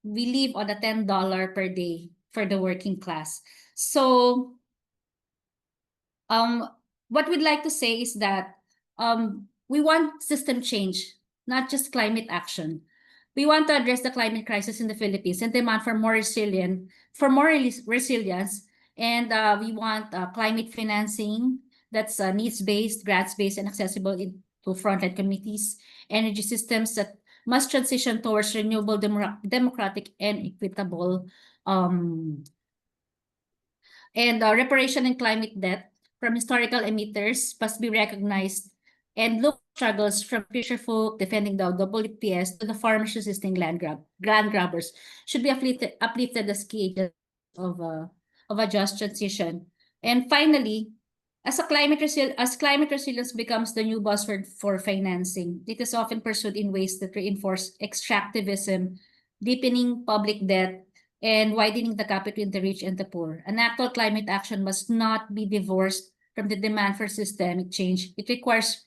we live on a $10 per day for the working class. So what we'd like to say is that we want system change, not just climate action. We want to address the climate crisis in the Philippines and demand for more resilience, and we want climate financing that's needs-based, grants-based, and accessible to frontline communities, energy systems that must transition towards renewable, democratic, and equitable, and reparation and climate debt from historical emitters must be recognized, and look struggles from fisher folk defending the WPS to the farmers resisting land grabbers should be uplifted as key agents of a just transition. And finally, as climate resilience becomes the new buzzword for financing, it is often pursued in ways that reinforce extractivism, deepening public debt, and widening the gap between the rich and the poor. An actual climate action must not be divorced from the demand for systemic change. It requires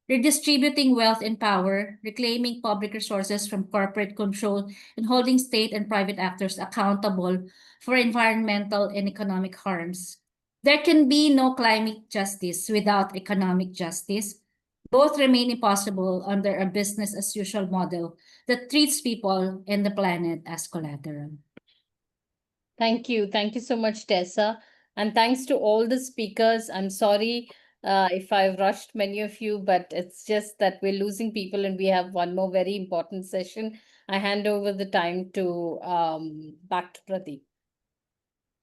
redistributing wealth and power, reclaiming public resources from corporate control, and holding state and private actors accountable for environmental and economic harms. There can be no climate justice without economic justice. Both remain impossible under a business as usual model that treats people and the planet as collateral. Thank you. Thank you so much, Tessa. And thanks to all the speakers. I'm sorry if I've rushed many of you, but it's just that we're losing people and we have one more very important session. I hand over the time to back to Pradeep.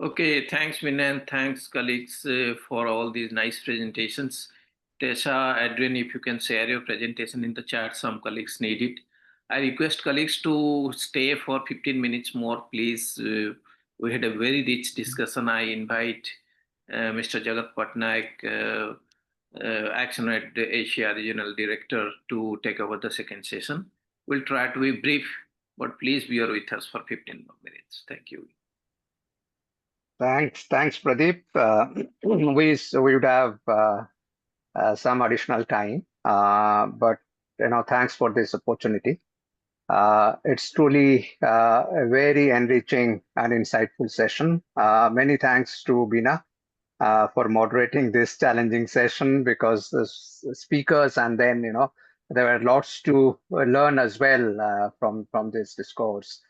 Okay, thanks, Vinan. Thanks, colleagues, for all these nice presentations. Tessa, Adrian, if you can share your presentation in the chat, some colleagues need it. I request colleagues to stay for 15 minutes more, please. We had a very rich discussion. I invite Mr. Jagat Patnaik, Action-Aid Asia Regional Director, to take over the second session. We'll try to be brief, but please bear with us for 15 more minutes. Thank you. Thanks, Pradeep. We would have some additional time, but thanks for this opportunity. It's truly a very enriching and insightful session. Many thanks to Bina for moderating this challenging session, because the speakers and then there were lots to learn as well from this discourse.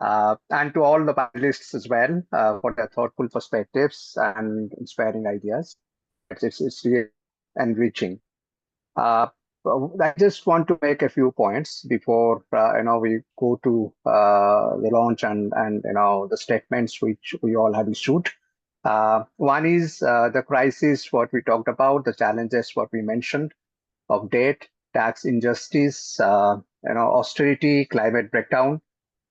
And to all the panelists as well for their thoughtful perspectives and inspiring ideas. It's really enriching. I just want to make a few points before we go to the launch and the statements which we all have issued. One is the crisis, what we talked about, the challenges, what we mentioned, of debt, tax injustice, austerity, climate breakdown,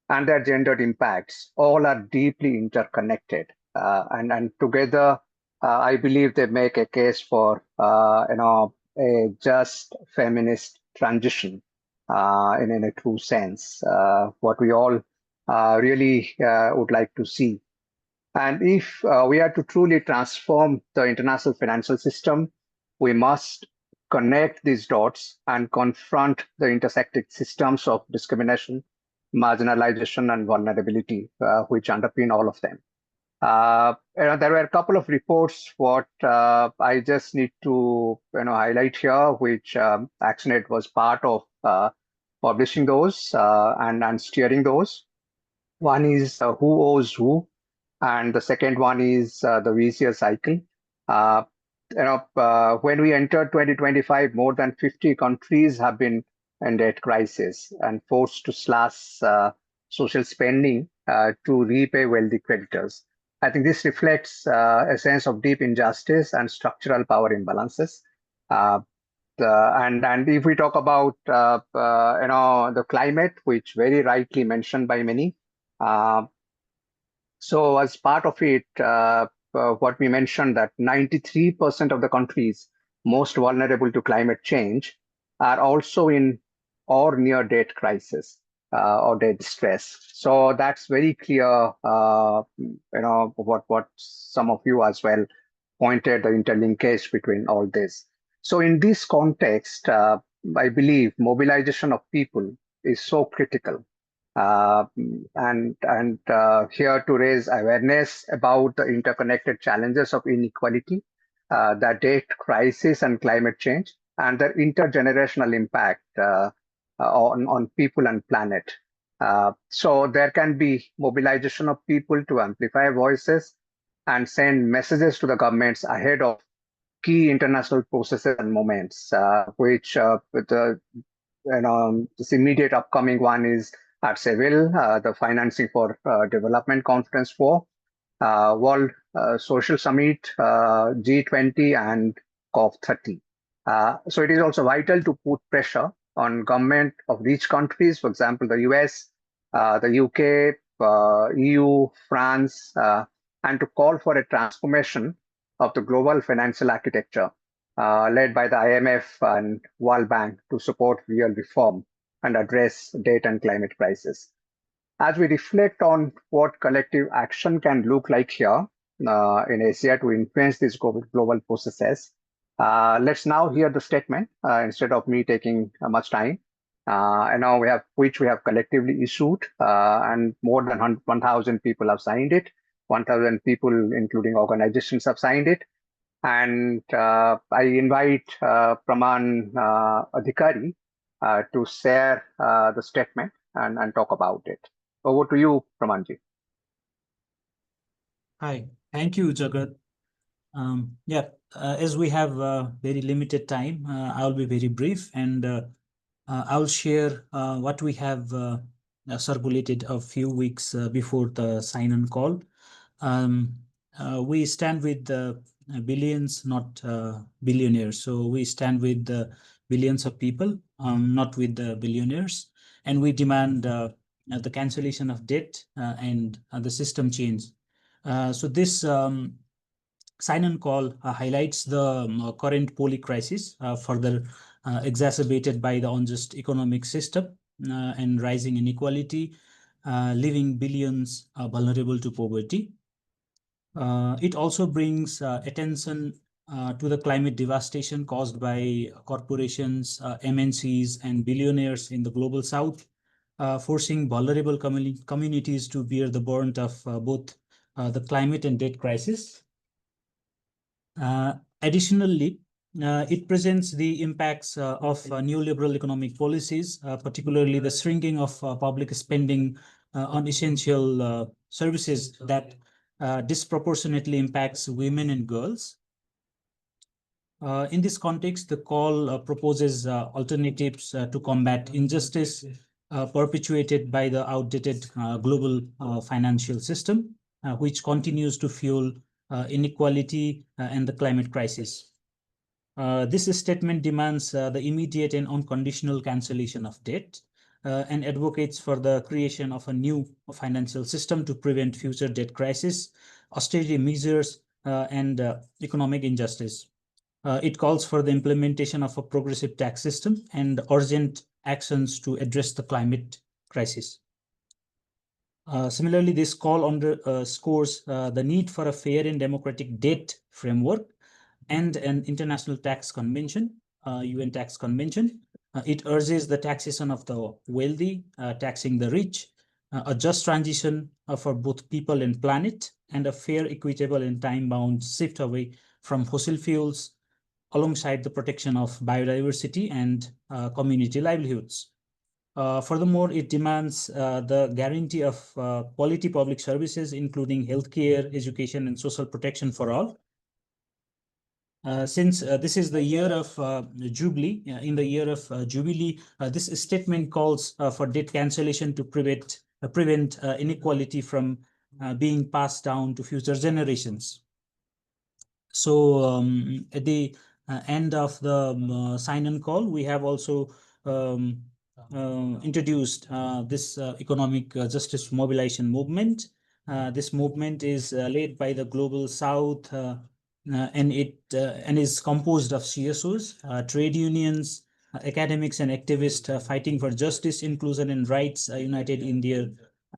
and their gendered impacts. All are deeply interconnected, and together, I believe they make a case for a just feminist transition in a true sense, what we all really would like to see. And if we are to truly transform the international financial system, we must connect these dots and confront the intersecting systems of discrimination, marginalization, and vulnerability, which underpin all of them. There were a couple of reports what I just need to highlight here, which Action-Aid was part of publishing those and steering those. One is Who Owes Who, and the second one is the VCS cycle. When we entered 2025, more than 50 countries have been in debt crisis and forced to slash social spending to repay wealthy creditors. I think this reflects a sense of deep injustice and structural power imbalances. And if we talk about the climate, which very rightly mentioned by many, so as part of it, what we mentioned that 93% of the countries most vulnerable to climate change are also in or near debt crisis or debt stress. So that's very clear. What some of you as well pointed the interlinkage between all this. So in this context, I believe mobilization of people is so critical. And here to raise awareness about the interconnected challenges of inequality, the debt crisis and climate change, and their intergenerational impact on people and planet. So there can be mobilization of people to amplify voices and send messages to the governments ahead of key international processes and moments, which this immediate upcoming one is at Seville, the Financing for Development Conference 4, World Social Summit, G20, and COP30. So it is also vital to put pressure on government of rich countries, for example, the US, the UK, EU, France, and to call for a transformation of the global financial architecture led by the IMF and World Bank to support real reform and address debt and climate crisis. As we reflect on what collective action can look like here in Asia to influence these global processes, let's now hear the statement instead of me taking much time. And now we have collectively issued, and more than 1,000 people have signed it. 1,000 people, including organizations, have signed it. And I invite Praman Adhikari to share the statement and talk about it. Over to you, Pramanji. Hi, thank you, Jagat. As we have very limited time, I'll be very brief, and I'll share what we have circulated a few weeks before the sign-on call. We stand with billions, not billionaires. So we stand with billions of people, not with the billionaires. And we demand the cancellation of debt and the system change. So this sign-on call highlights the current poly crisis, further exacerbated by the unjust economic system and rising inequality, leaving billions vulnerable to poverty. It also brings attention to the climate devastation caused by corporations, MNCs, and billionaires in the global south, forcing vulnerable communities to bear the burden of both the climate and debt crisis. Additionally, it presents the impacts of neoliberal economic policies, particularly the shrinking of public spending on essential services that disproportionately impacts women and girls. In this context, the call proposes alternatives to combat injustice perpetuated by the outdated global financial system, which continues to fuel inequality and the climate crisis. This statement demands the immediate and unconditional cancellation of debt and advocates for the creation of a new financial system to prevent future debt crisis, austerity measures, and economic injustice. It calls for the implementation of a progressive tax system and urgent actions to address the climate crisis. Similarly, this call underscores the need for a fair and democratic debt framework and an international tax convention, UN tax convention. It urges the taxation of the wealthy, taxing the rich, a just transition for both people and planet, and a fair, equitable, and time-bound shift away from fossil fuels, alongside the protection of biodiversity and community livelihoods. Furthermore, it demands the guarantee of quality public services, including healthcare, education, and social protection for all. since this is the year of Jubilee, in the year of Jubilee, this statement calls for debt cancellation to prevent inequality from being passed down to future generations. So at the end of the sign-in call, we have also introduced this economic justice mobilization movement. This movement is led by the Global South, and is composed of CSOs, trade unions, academics, and activists fighting for justice, inclusion, and rights, united in their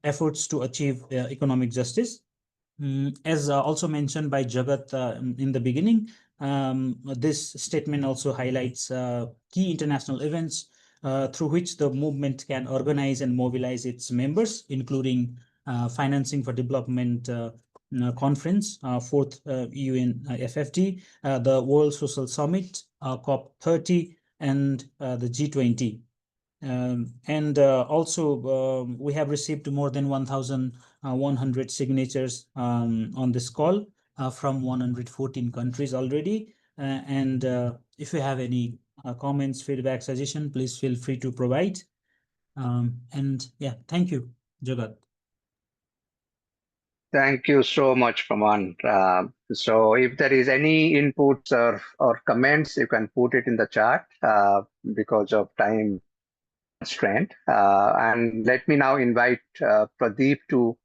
efforts to achieve economic justice. As also mentioned by Jagat in the beginning, this statement also highlights key international events through which the movement can organize and mobilize its members, including Financing for Development Conference, 4th UN FFD, the World Social Summit, COP30, and the G20. And also, we have received more than 1,100 signatures on this call from 114 countries already. And if you have any comments, feedback, suggestion, please feel free to provide. And yeah, thank you, Jagat. Thank you so much, Praman. So if there is any inputs or comments, you can put it in the chat because of time constraint. And let me now invite Pradeep to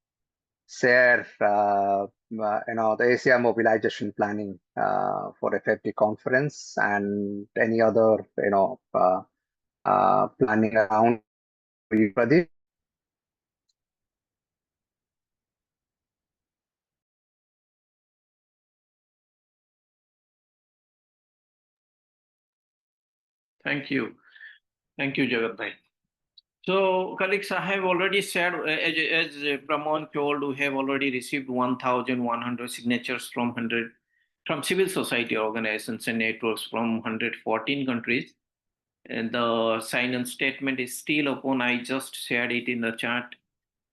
share the Asia mobilization planning for FFD conference and any other planning around you, Pradeep. Thank you. Thank you, Jagat bhai. So, colleagues, I have already said, as Praman told, we have already received 1,100 signatures from civil society organizations and networks from 114 countries. And the sign-in statement is still open. I just shared it in the chat.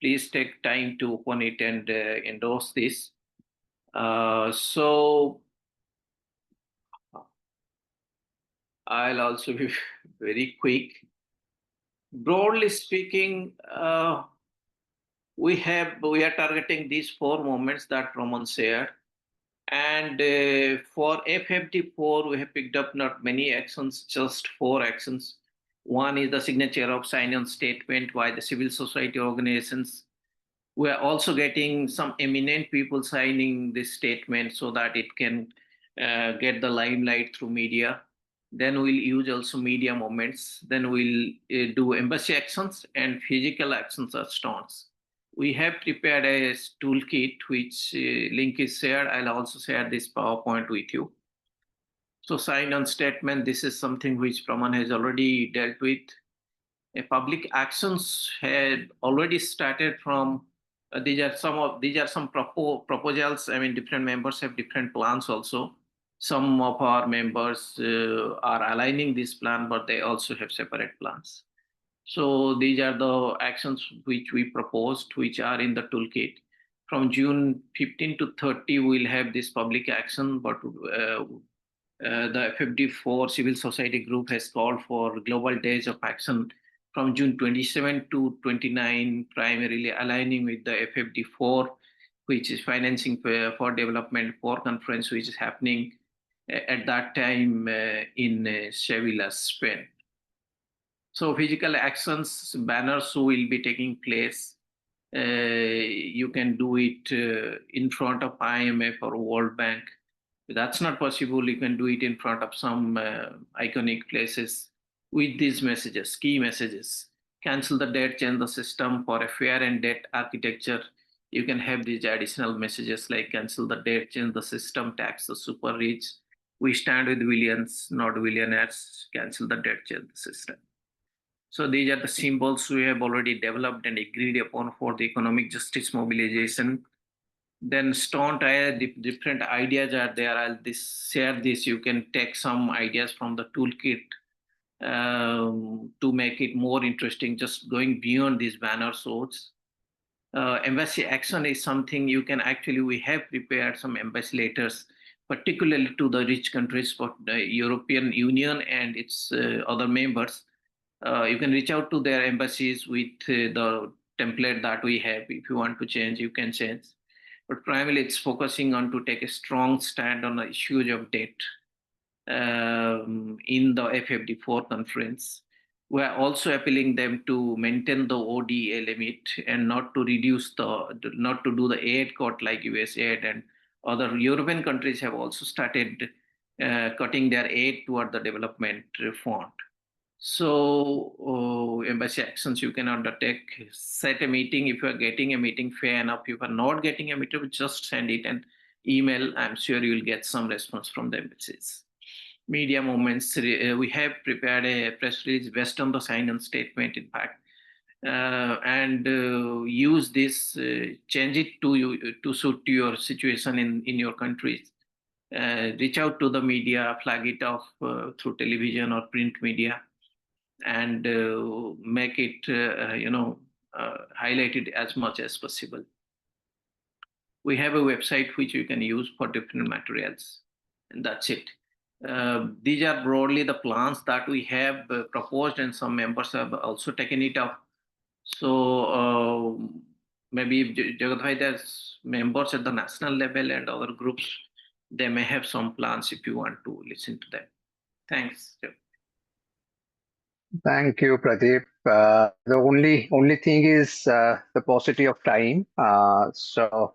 Please take time to open it and endorse this. So I'll also be very quick. Broadly speaking, we are targeting these 4 movements that Roman shared. And for FFD4, we have picked up not many actions, just 4 actions. One is the signature of sign-on statement by the civil society organizations. We are also getting some eminent people signing this statement so that it can get the limelight through media. Then we'll use also media moments. Then we'll do embassy actions and physical actions as stones. We have prepared a toolkit, which link is shared. I'll also share this PowerPoint with you. So sign-on statement, this is something which Praman has already dealt with. Public actions had already started from, these are some proposals. I mean, different members have different plans also. Some of our members are aligning this plan, but they also have separate plans. So these are the actions which we proposed, which are in the toolkit. From June 15 to 30, we'll have this public action, but the FFD4 civil society group has called for global days of action from June 27 to 29, primarily aligning with the FFD4, which is Financing for Development 4 conference, which is happening at that time in Sevilla, Spain. So physical actions, banners will be taking place. You can do it in front of IMF or World Bank. If that's not possible, you can do it in front of some iconic places with these messages, key messages. Cancel the debt, change the system for a fair and debt architecture. You can have these additional messages like cancel the debt, change the system, tax the super rich. We stand with billions, not billionaires. Cancel the debt, change the system. So these are the symbols we have already developed and agreed upon for the economic justice mobilization. Then different ideas are there. I'll share this. You can take some ideas from the toolkit to make it more interesting, just going beyond these banner shows. Embassy action is something you can actually, we have prepared some embassy letters particularly to the rich countries, but the European Union and its other members. You can reach out to their embassies with the template that we have. If you want to change, you can change. But primarily, it's focusing on to take a strong stand on the issues of debt in the FFD4 conference. We are also appealing them to maintain the ODA limit and not to reduce not to do the aid cut like US aid, and other European countries have also started cutting their aid toward the development fund. So embassy actions you can undertake, set a meeting. If you are getting a meeting, fair enough. If you are not getting a meeting, just send it and email. I'm sure you will get some response from the embassies. Media movements, we have prepared a press release based on the sign-on statement, in fact, and use this, change it to suit your situation in your countries. Reach out to the media, flag it off through television or print media, and make it, highlighted as much as possible. We have a website which you can use for different materials, and that's it. These are broadly the plans that we have proposed, and some members have also taken it up. So maybe Jagat Bhai, there's members at the national level and other groups, they may have some plans if you want to listen to them. Thanks. Thank you, Pradeep. The only thing is the paucity of time. So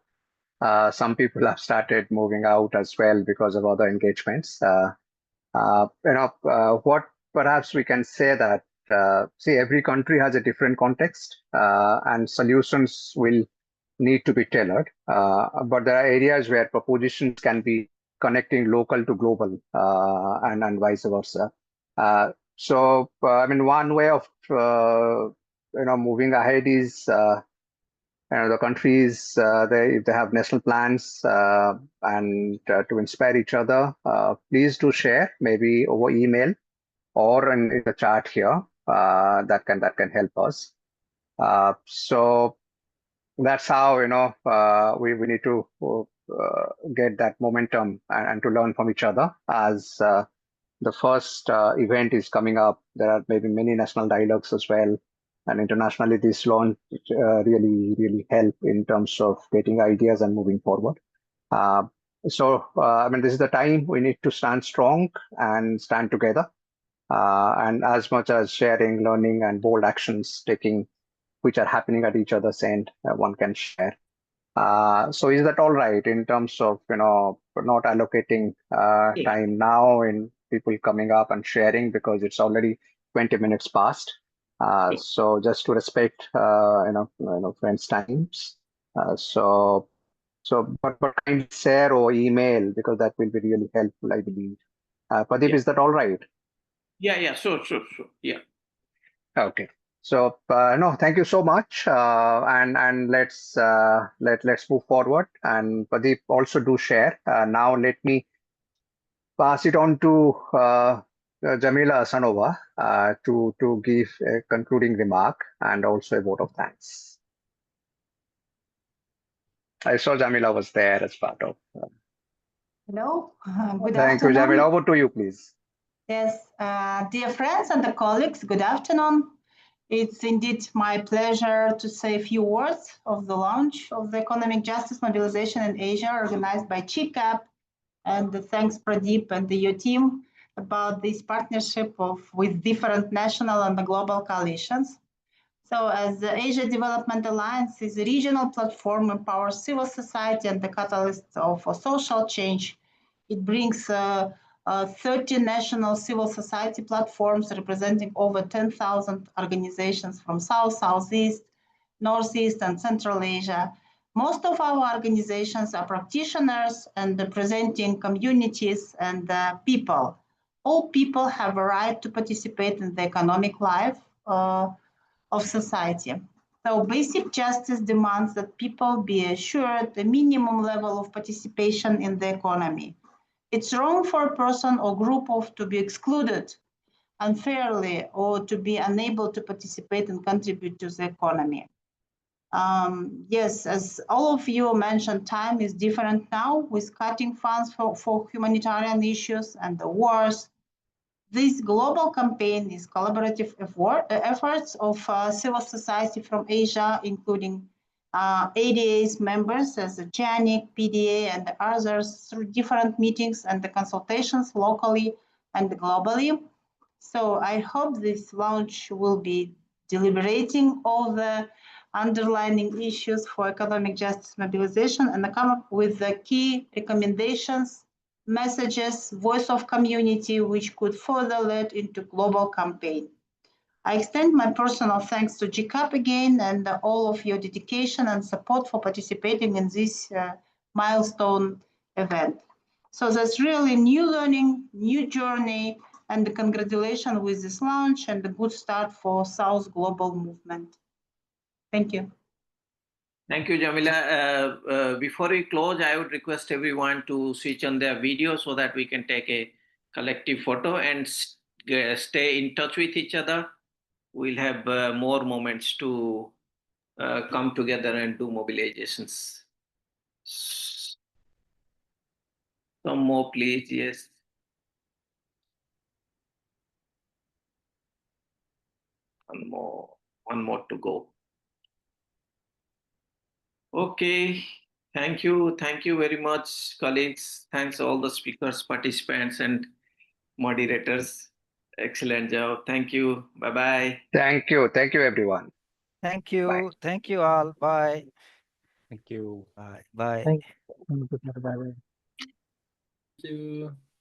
some people have started moving out as well because of other engagements. What perhaps we can say that, see, every country has a different context, and solutions will need to be tailored. But there are areas where propositions can be connecting local to global, and vice versa. So, one way of moving ahead is the countries, if they have national plans and to inspire each other, please do share, maybe over email or in the chat here. That can help us. So that's how we need to get that momentum and to learn from each other as the first event is coming up. There are maybe many national dialogues as well, and internationally this launch really help in terms of getting ideas and moving forward. So this is the time we need to stand strong and stand together, and as much as sharing, learning, and bold actions taking, which are happening at each other's end, one can share. So is that all right in terms of not allocating time now in people coming up and sharing, because it's already 20 minutes past. So just to respect friends' times. But kindly share or email, because that will be really helpful, I believe. Pradeep, is that all right? Yeah, sure. Yeah. Okay. So no, thank you so much, and let's move forward. And Pradeep, also do share. Now let me pass it on to Jamila Sanova to give a concluding remark and also a vote of thanks. I saw Jamila was there as part of. Hello. Good Thank you, afternoon. Jamila. Over to you, please. Yes, dear friends and the colleagues, good afternoon. It's indeed my pleasure to say a few words of the launch of the Economic Justice Mobilization in Asia, organized by GCAP, and thanks Pradeep and your team about this partnership with different national and global coalitions. So as the Asia Development Alliance is a regional platform empowers civil society and the catalyst of social change, it brings 30 national civil society platforms representing over 10,000 organizations from South, Southeast, Northeast, and Central Asia. Most of our organizations are practitioners and representing communities and people. All people have a right to participate in the economic life of society. So basic justice demands that people be assured the minimum level of participation in the economy. It's wrong for a person or group to be excluded unfairly or to be unable to participate and contribute to the economy. Yes, as all of you mentioned, time is different now with cutting funds for humanitarian issues and the wars. This global campaign is collaborative efforts of civil society from Asia, including ADA's members as the GCAP, PDA, and others through different meetings and the consultations locally and globally. So I hope this launch will be deliberating all the underlying issues for economic justice mobilization and come up with the key recommendations, messages, voice of community, which could further lead into global campaign. I extend my personal thanks to GCAP again and all of your dedication and support for participating in this milestone event. So that's really new learning, new journey, and congratulations with this launch and a good start for South Global Movement. Thank you. Thank you, Jamila. Before we close, I would request everyone to switch on their video so that we can take a collective photo and stay in touch with each other. We'll have more moments to come together and do mobilizations. Some more, please. Yes. One more to go. Okay. Thank you very much, colleagues. Thanks all the speakers, participants, and moderators. Excellent job. Thank you. Bye-bye. Thank you, everyone. Thank you. Bye. Thank you all. Bye. Thank you. Bye. Bye. Thank you. Bye-bye. Thank you.